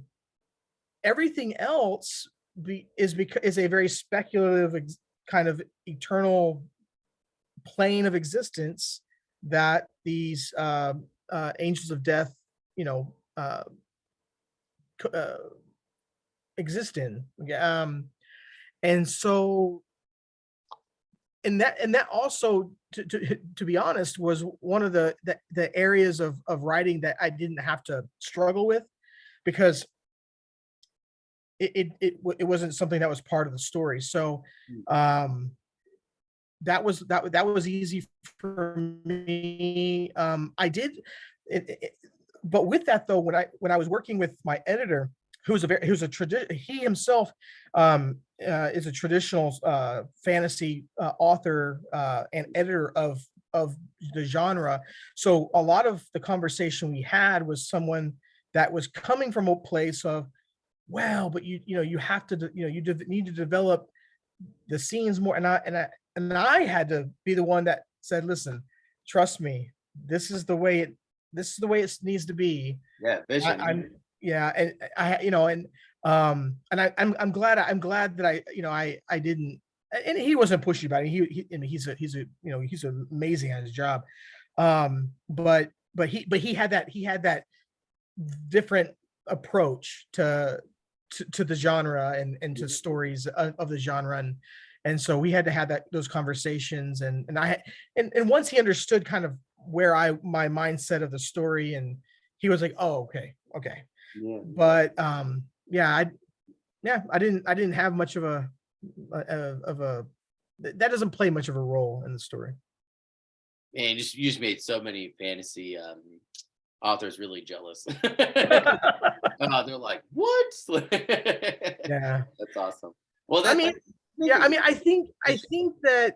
Everything else is a very speculative, kind of eternal plane of existence that these angels of death, you know, uh, exist in. And so, and that also to be honest, was one of the areas of writing that I didn't have to struggle with, because it wasn't something that was part of the story. So Mm. um that was easy for me. I did it, but with that though, when I was working with my editor, who's a he himself is a traditional fantasy author and editor of the genre. So a lot of the conversation we had was someone that was coming from a place of, well, but you have to need to develop the scenes more, and I had to be the one that said, listen, trust me, this is the way it needs to be. Yeah, vision. I'm yeah, and I and I'm glad that I didn't, and he wasn't pushy about it. He I mean, he's amazing at his job. But he had that different approach to the genre and to stories of the genre, and so we had to have those conversations, and once he understood kind of where my mindset of the story, and he was like, oh, okay. Yeah. But I didn't have much of a that doesn't play much of a role in the story. Man, you just made so many fantasy authors really jealous. They're like, "What?" Yeah. That's awesome. Well, I that mean, that's yeah, making I mean, I think that,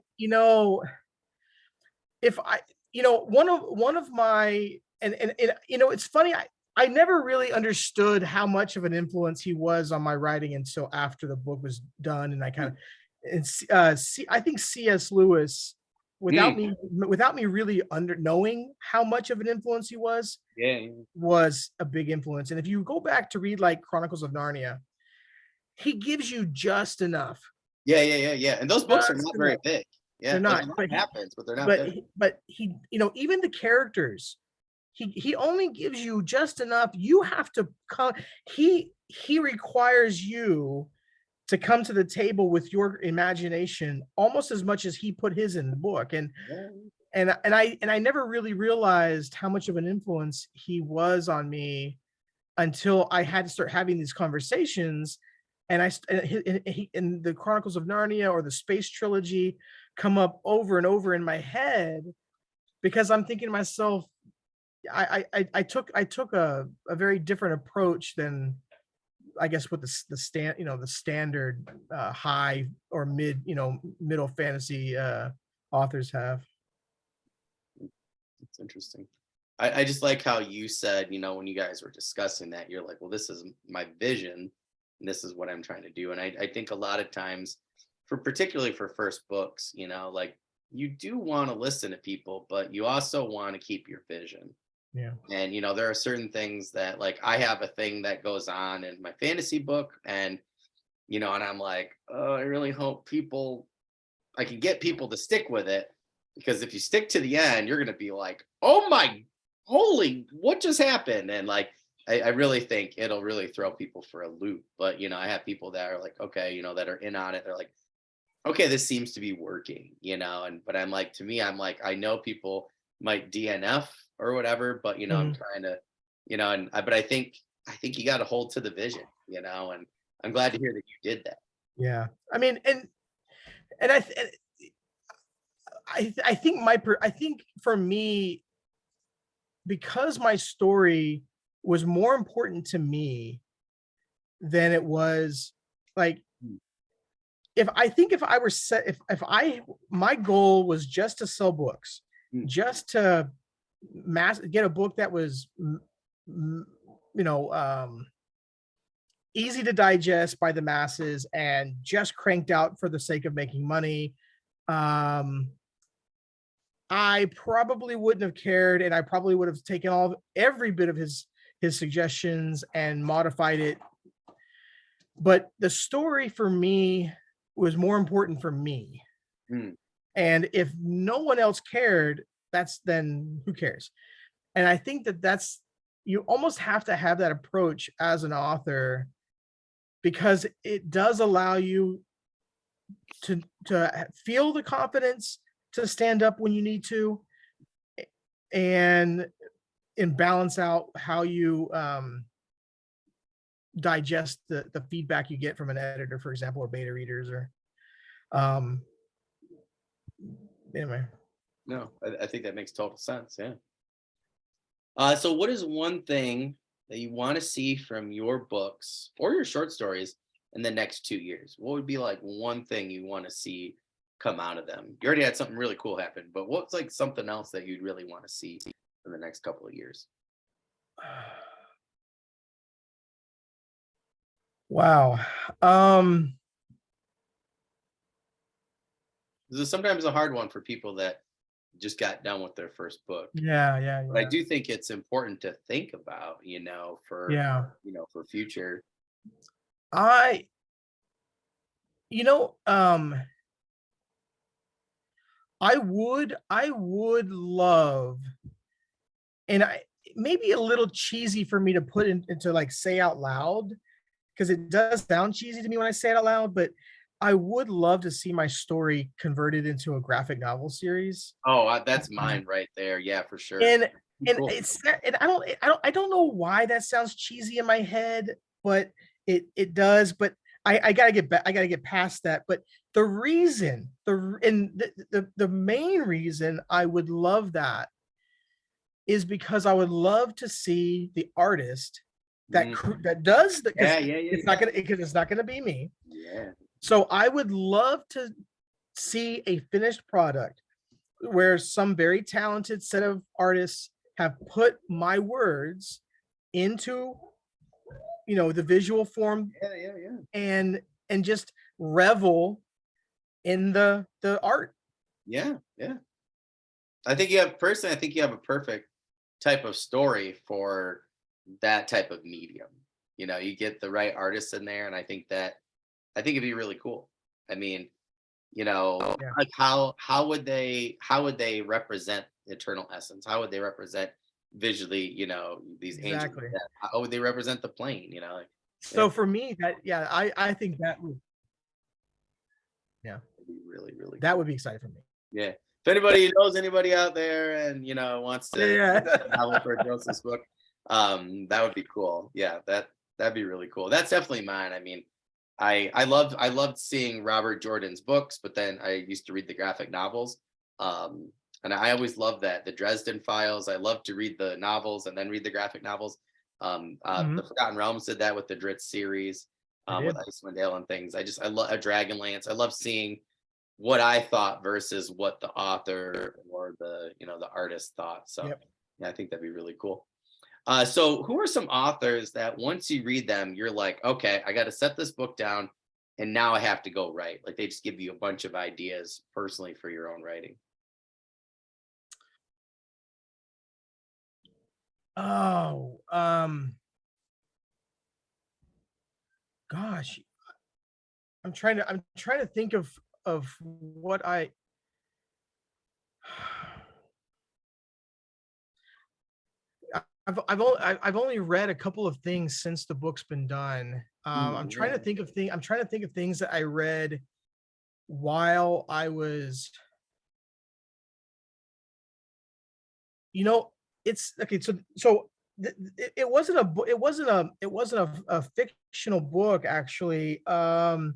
if I, one of my, and it's funny, I never really understood how much of an influence he was on my writing until after the book was done, and I kind of, I think C.S. Lewis, Mm, without me really knowing how much of an influence he yeah, yeah, was a big influence. And if you go back to read like Chronicles of Narnia, he gives you just enough, yeah, yeah, yeah, yeah. And those books are just not very enough. big. They're Yeah, like not, a lot happens, but they're not big. but he, even the characters, he only gives you just enough. You have to come. He requires you to come to the table with your imagination almost as much as he put his in the book. Yeah, And I never really realized how much of an influence he was on me until I had to start having these conversations. And and the Chronicles of Narnia or the Space Trilogy come up over and over in my head, because I'm thinking to myself, I took a very different approach than, I guess, what the standard high or middle fantasy authors have. it's interesting. I just like how you said, when you guys were discussing that, you're like, well, this is my vision, and this is what I'm trying to do. And I think a lot of times, particularly for first books, like you do want to listen to people, but you also want to keep your vision. Yeah. And there are certain things that, like, I have a thing that goes on in my fantasy book, and and I'm like, oh, I really hope I can get people to stick with it, because if you stick to the end, you're gonna be like, oh my, holy, what just happened? And like, I really think it'll really throw people for a loop. But I have people that are like, okay, that are in on it. They're like, okay, this seems to be working, and but I'm like, to me, I'm like, I know people might DNF or whatever, but I'm Mhm. trying to, but I think you got to hold to the vision, and I'm glad to hear that you did that. Yeah. I mean, and I think I think for me, because my story was more important to me than it was, like, Mm, if I were set if I my goal was just to sell books, mm, just to get a book that was m- you know easy to digest by the masses and just cranked out for the sake of making money, um I probably wouldn't have cared, and I probably would have taken every bit of his suggestions and modified it. But the story for me was more important for me. mm. And if no one else cared, then who cares? And I think that's, you almost have to have that approach as an author, because it does allow you to feel the confidence to stand up when you need to, and balance out how you digest the feedback you get from an editor, for example, or beta readers, or um anyway. No, I think that makes total sense. Yeah. So what is one thing that you want to see from your books or your short stories in the next 2 years? What would be like one thing you want to see come out of them? You already had something really cool happen, but what's like something else that you'd really want to see in the next couple of years? Wow. um This is sometimes a hard one for people that just got done with their first book. yeah, yeah, But I yeah, do think it's important to think about, yeah. for future. I you know I would love, and I maybe a little cheesy for me to put into like say out loud, because it does sound cheesy to me when I say it out loud, but I would love to see my story converted into a graphic novel series. Oh, that's Um, mine right there. Yeah, for sure. and Cool. and I don't know why that sounds cheesy in my head, but it does. But I gotta get back. I gotta get past that. But the reason, the main reason I would love that is because I would love to see the artist Mm. that does the, because Yeah, yeah, yeah, it's not yeah. gonna because it's not gonna be me. Yeah. So I would love to see a finished product where some very talented set of artists have put my words into, the visual form, Yeah, yeah, yeah. and just revel in the art. Yeah, yeah. I think you have a perfect type of story for that type of medium. You get the right artists in there, and I think it'd be really cool. I mean, Yeah, like how would they represent eternal essence? How would they represent visually, these angels of exactly. death? How would they represent the plane? Like, yeah, So for me, that yeah, I think that would, yeah, it'd be really, really that cool. would be exciting for me. Yeah. If anybody knows anybody out there and wants Yeah, to yeah. a novel for a Joseph's book, that would be cool. Yeah, that'd be really cool. That's definitely mine. I mean, I loved seeing Robert Jordan's books, but then I used to read the graphic novels. Um, and I always loved that. The Dresden Files. I love to read the novels and then read the graphic novels. The Mhm. Forgotten Realms did that with the Dritz series, I with did. Icewind Dale and things. I love a Dragonlance. I love seeing what I thought versus what the author or the artist thought. So Yep. yeah, I think that'd be really cool. So who are some authors that once you read them, you're like, okay, I got to set this book down, and now I have to go write. Like they just give you a bunch of ideas personally for your own writing. Oh, gosh, I'm trying to think of what I've only read a couple of things since the book's been done. Mm, yeah. I'm trying to think of things that I read while I was, you know, it's okay. It wasn't a book. It wasn't a fictional book, actually. About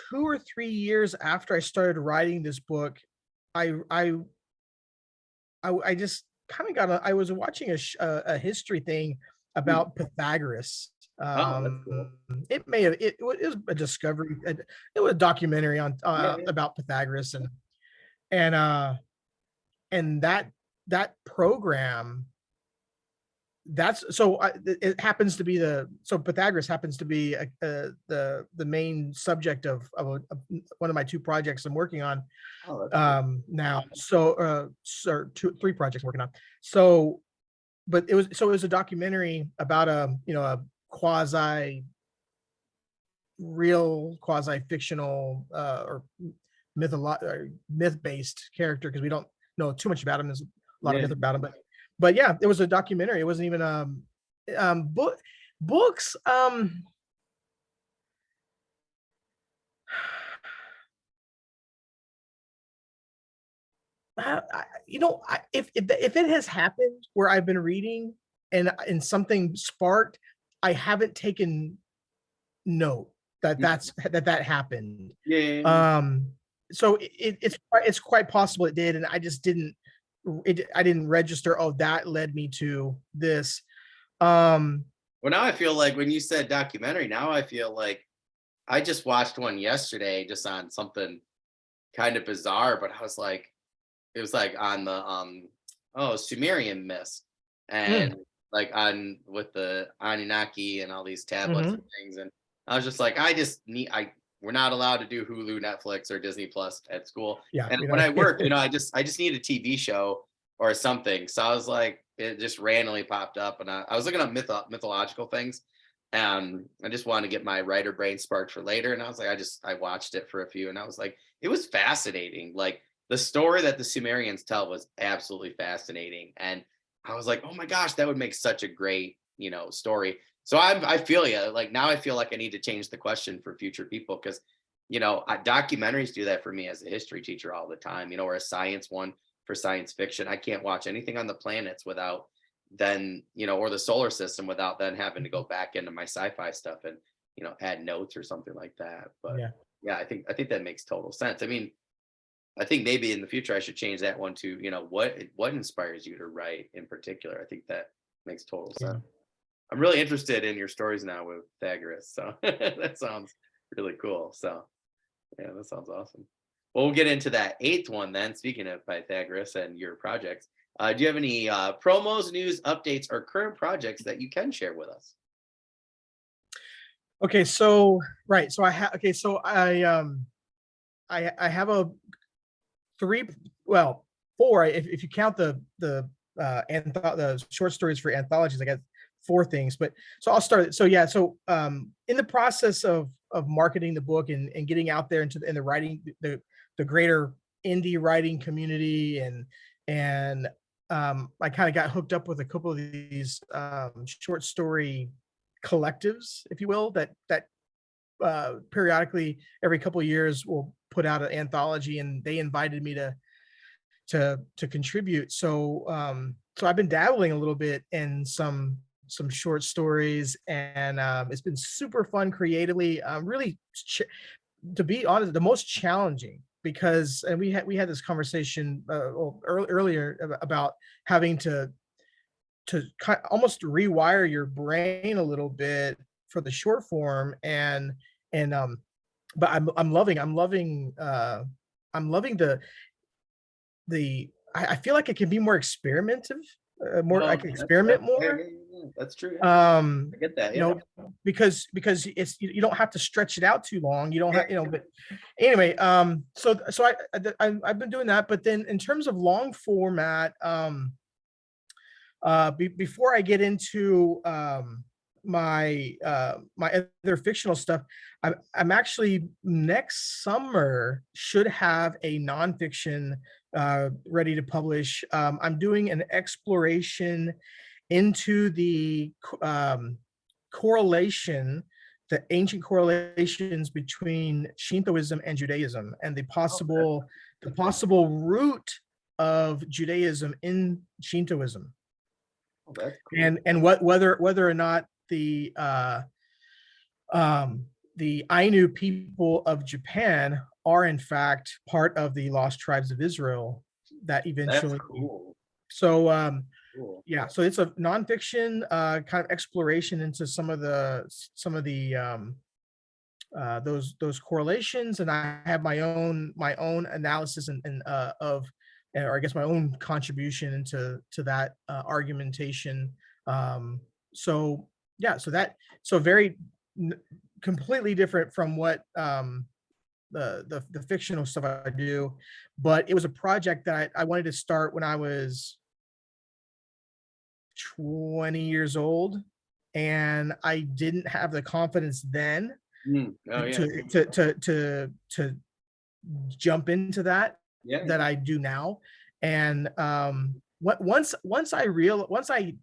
2 or 3 years after I started writing this book, I I I just kind of I was watching a history thing Mm. about Pythagoras. Oh, that's cool. It was a discovery. It was a documentary on Yeah, yeah. about Pythagoras, and uh and that program, that's so it happens to be Pythagoras happens to be the main subject of one of my two projects I'm working on Oh, that's cool. now. So two, three projects I'm working on. So, but it was a documentary about a quasi real, quasi fictional, or myth based character, because we don't know too much about him. There's a lot of Yeah. myth about him, but yeah, it was a documentary. It wasn't even book books. If it has happened where I've been reading and something sparked, I haven't taken note that Mm. that happened. Yeah, yeah, yeah. Um, so it's quite possible it did, and I just didn't. I didn't register. Oh, that led me to this. Um, Well, now I feel like when you said documentary, now I feel like I just watched one yesterday just on something kind of bizarre, but I was like, it was like on the Sumerian myths, mm, and like on with the Anunnaki and all these tablets and mhm. things. And I was just like, I just need I we're not allowed to do Hulu, Netflix, or Disney Plus at school. Yeah, And you when know. I work, I just need a TV show or something. So I was like, it just randomly popped up, and I was looking up mythological things. I just wanted to get my writer brain sparked for later. And I was like, I watched it for a few, and I was like, it was fascinating. Like the story that the Sumerians tell was absolutely fascinating. And I was like, oh my gosh, that would make such a great, story. So I feel you. Like now I feel like I need to change the question for future people because, documentaries do that for me as a history teacher all the time, or a science one for science fiction. I can't watch anything on the planets without then, or the solar system without then having to go back into my sci-fi stuff and, add notes or something like that. But Yeah. yeah, I think that makes total sense. I mean, I think maybe in the future I should change that one to, what inspires you to write in particular. I think that makes total Yeah. sense. I'm really interested in your stories now with Pythagoras. So that sounds really cool. So yeah, that sounds awesome. Well, we'll get into that eighth one then. Speaking of Pythagoras and your projects, do you have any promos, news, updates, or current projects that you can share with us? Okay, so right, so I have okay, so I have a three, well, four if you count the short stories for anthologies. I got four things, but so I'll start. So yeah, so in the process of marketing the book and getting out there into the writing, the greater indie writing community, and I kind of got hooked up with a couple of these short story collectives, if you will, that periodically every couple of years will put out an anthology, and they invited me to contribute. So I've been dabbling a little bit in some short stories, and it's been super fun creatively. Really, to be honest, the most challenging, because and we had this conversation earlier about having to almost rewire your brain a little bit for the short form, and but I'm loving I feel like it can be more experimentative, more I Oh, can that's experiment yeah, yeah, more. yeah, yeah. That's true. Yeah, Um, I get that. you Yeah. know, because you don't have to stretch it out too long. You don't Yeah. have, but anyway, so I've been doing that, but then in terms of long format, before I get into my other fictional stuff, I'm actually next summer should have a nonfiction ready to publish. I'm doing an exploration into correlation, the ancient correlations between Shintoism and Judaism, and Oh, the possible root of Judaism in Shintoism, that's cool. and whether or not the Ainu people of Japan are in fact part of the lost tribes of Israel that That's eventually. cool. So Cool. yeah, so it's a nonfiction kind of exploration into some of the those correlations, and I have my own analysis of, or I guess my own contribution to that argumentation. Um, so yeah, so very n- completely different from what the fictional stuff I do, but it was a project that I wanted to start when I was 20 years old, and I didn't have the confidence then Oh yeah. to jump into Yeah. that I do now. And once I,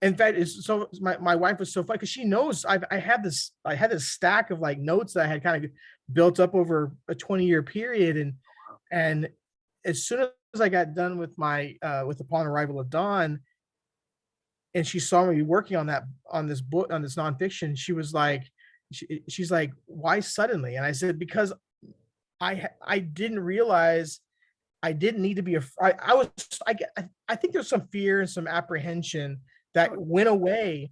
in fact, it's so my wife was so funny because she knows I had this stack of like notes that I had kind of built up over a 20-year period, and as soon as I got done with my with Upon Arrival of Dawn, and she saw me working on that on this book on this nonfiction, she was like, she's like, "Why suddenly?" And I said, "Because I didn't realize I didn't need to be I was I think there's some fear and some apprehension that Oh, went away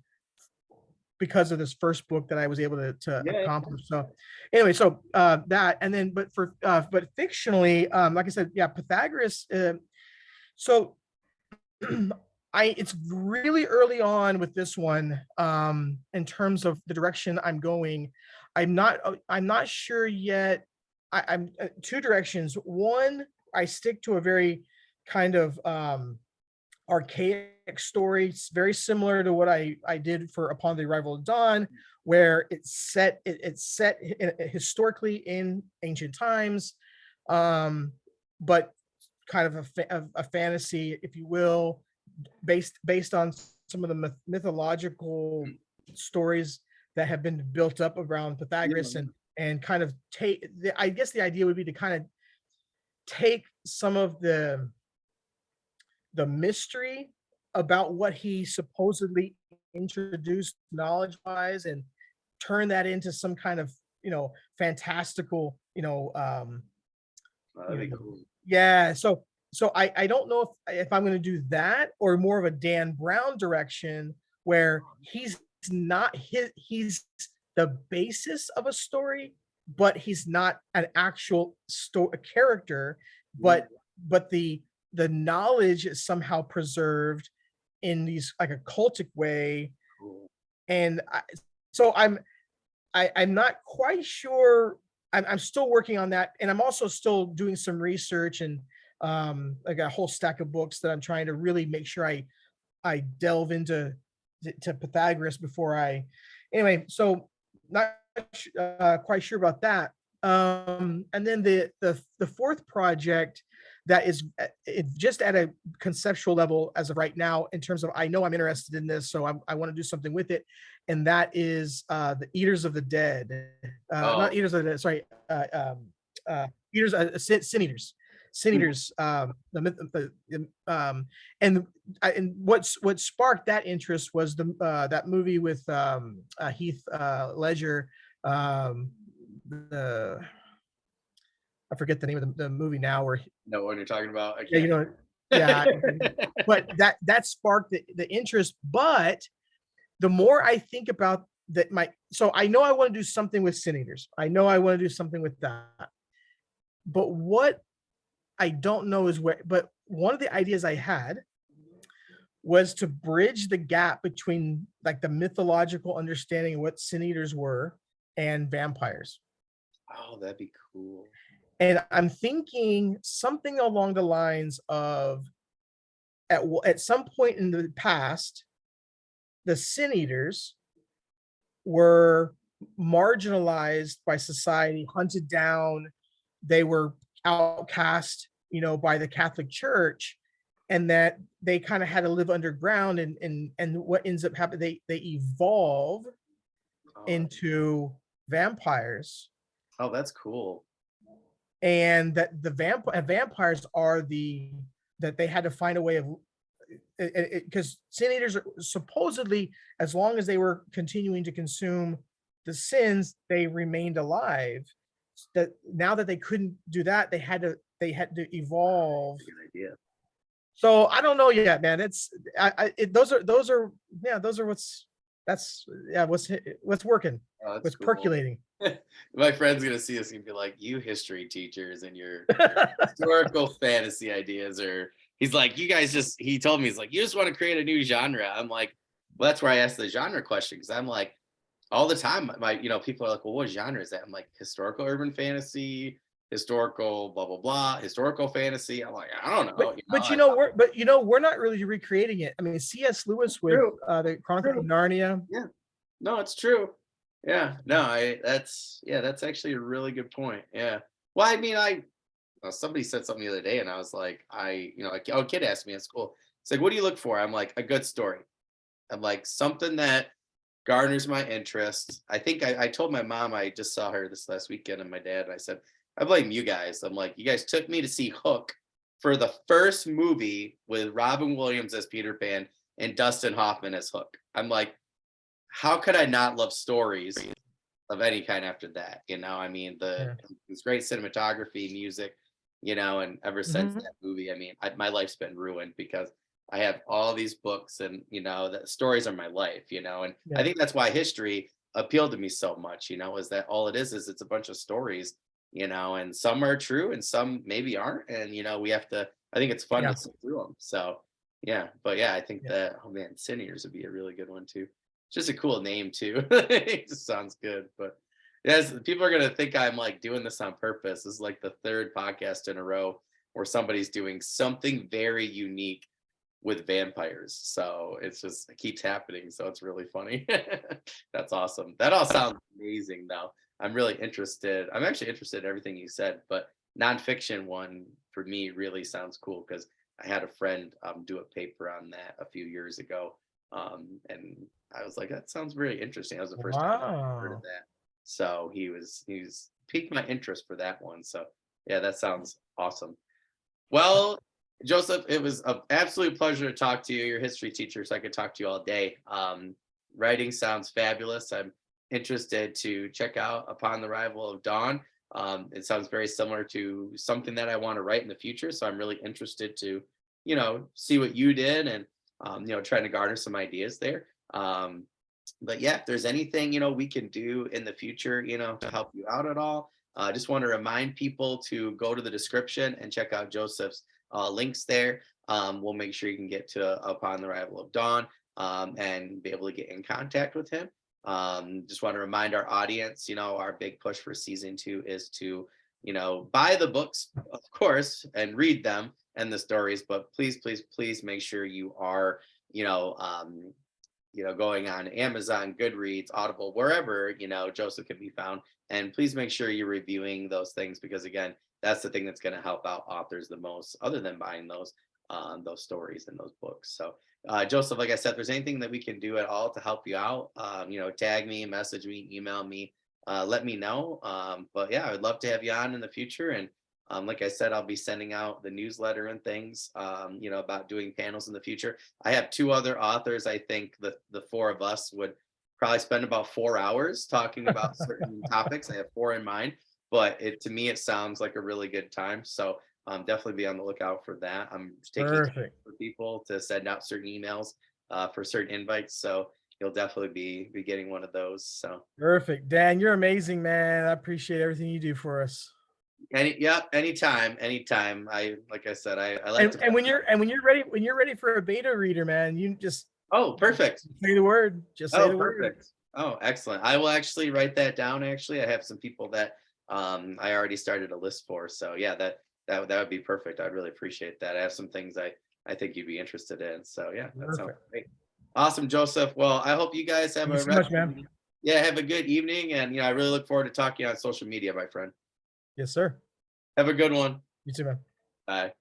because of this first book that I was able to yeah. accomplish." So anyway, so that, and then but fictionally, like I said, yeah, Pythagoras. So it's really early on with this one, in terms of the direction I'm going. I'm not sure yet. I'm two directions. One, I stick to a very kind of archaic story. It's very similar to what I did for Upon the Arrival of Dawn, where it's set historically in ancient times, but kind of a fantasy, if you will, based on some of the mythological stories that have been built up around Pythagoras, Yeah. and kind of I guess the idea would be to kind of take some of the mystery about what he supposedly introduced knowledge wise, and turn that into some kind of, fantastical, Oh, that'd you be know cool. yeah. So I don't know if I'm going to do that, or more of a Dan Brown direction, where he's the basis of a story, but he's not an actual character, Yeah. but the knowledge is somehow preserved in these, like, a cultic way. Cool. And so I'm not quite sure. I'm still working on that, and I'm also still doing some research, and I got a whole stack of books that I'm trying to really make sure I delve into to Pythagoras before I. Anyway, so not quite sure about that. And then the fourth project that is just at a conceptual level as of right now, in terms of, I know I'm interested in this, so I want to do something with it, and that is the Eaters of the Dead. Not Oh, Eaters of the Dead, sorry, Eaters, Sin Eaters. Sin mm, Eaters, the myth, and what sparked that interest was that movie with Heath Ledger, the I forget the name of the movie now, where know what you're talking about. I yeah, can't. yeah, but that sparked the interest. But the more I think about that, so I know I want to do something with Sin Eaters. I know I want to do something with that. But what I don't know is where. But one of the ideas I had was to bridge the gap between, like, the mythological understanding of what Sin Eaters were and vampires. Oh, that'd be cool. And I'm thinking something along the lines of, at some point in the past, the Sin Eaters were marginalized by society, hunted down. They were outcast, by the Catholic Church, and that they kind of had to live underground. And what ends up happening, they evolve Oh, into vampires, oh, that's cool. and that vampires are that they had to find a way of, because Sin Eaters are supposedly, as long as they were continuing to consume the sins, they remained alive. That now that they couldn't do that, they had to evolve. That's a good idea. So I don't know yet, man. It's those are yeah, those are that's yeah, what's working, Oh, that's what's cool. percolating. My friend's gonna see this and be like, "You history teachers and your historical fantasy ideas," or he's like, "You guys just." He told me, he's like, "You just want to create a new genre." I'm like, "Well, that's where I asked the genre question, because I'm like, all the time, people are like, well, what genre is that?" I'm like, historical urban fantasy, historical blah blah blah, historical fantasy. I'm like, I don't But know. but you know we're not really recreating it. I mean, C.S. Lewis with True, the Chronicles of true. Narnia. Yeah, no, it's true. Yeah, no, that's actually a really good point. Yeah. Well, I mean, somebody said something the other day, and I was like, a kid asked me at school. It's like, what do you look for? I'm like, a good story. I'm like, something that garners my interest. I think I told my mom, I just saw her this last weekend, and my dad, and I said, I blame you guys. I'm like, you guys took me to see Hook, for the first movie with Robin Williams as Peter Pan and Dustin Hoffman as Hook. I'm like, how could I not love stories of any kind after that? You know, I mean, Yeah. it's great cinematography, music, you know, and ever since Mhm. that movie, I mean, my life's been ruined because I have all these books and, you know, the stories are my life, you know, and I Yeah. think that's why history appealed to me so much, you know, is that all it is it's a bunch of stories, you know, and some are true and some maybe aren't. And, you know, we have to, I think it's fun Yeah. to sit through them. So, yeah, but yeah, I think Yeah. that, oh man, Sin Eaters would be a really good one too. Just a cool name too. It just sounds good. But yes, people are gonna think I'm like doing this on purpose. This is like the third podcast in a row where somebody's doing something very unique with vampires. So it's just it keeps happening. So it's really funny. That's awesome. That all sounds amazing though. I'm really interested. I'm actually interested in everything you said, but nonfiction one for me really sounds cool because I had a friend do a paper on that a few years ago. And I was like, that sounds really interesting. That was the first time I heard of Wow. that. So he was piqued my interest for that one. So yeah, that sounds awesome. Well, Joseph, it was an absolute pleasure to talk to you. You're a history teacher, so I could talk to you all day. Writing sounds fabulous. I'm interested to check out Upon the Arrival of Dawn. It sounds very similar to something that I want to write in the future. So I'm really interested to, you know, see what you did and, you know, trying to garner some ideas there. But yeah, if there's anything, you know, we can do in the future, you know, to help you out at all, just want to remind people to go to the description and check out Joseph's links there. We'll make sure you can get to Upon the Arrival of Dawn and be able to get in contact with him. Just want to remind our audience, you know, our big push for season 2 is to, you know, buy the books, of course, and read them and the stories, but please, please, please make sure you are, you know, you know, going on Amazon, Goodreads, Audible, wherever, you know, Joseph can be found. And please make sure you're reviewing those things because again, that's the thing that's going to help out authors the most, other than buying those stories and those books. So, Joseph, like I said, if there's anything that we can do at all to help you out, you know, tag me, message me, email me, let me know. But yeah, I would love to have you on in the future. And like I said, I'll be sending out the newsletter and things, you know, about doing panels in the future. I have 2 other authors. I think the 4 of us would probably spend about 4 hours talking about certain topics. I have 4 in mind, but it to me it sounds like a really good time. So definitely be on the lookout for that. I'm taking time Perfect. for people to send out certain emails for certain invites. So you'll definitely be getting one of those. So Perfect. Dan, you're amazing, man. I appreciate everything you do for us. anytime, anytime. I like I said, I like to. And when you're ready for a beta reader, man, you just Oh, perfect. say the word. Just say Oh, the word. perfect. Oh, excellent. I will actually write that down. Actually, I have some people that I already started a list for. So yeah, that would be perfect. I'd really appreciate that. I have some things I think you'd be interested in. So yeah, that sounds Perfect. great. Awesome, Joseph. Well, I hope you guys have Thank you a so much, rest. man. Yeah, have a good evening, and you know, I really look forward to talking on social media, my friend. Yes, sir. Have a good one. You too, man. Bye.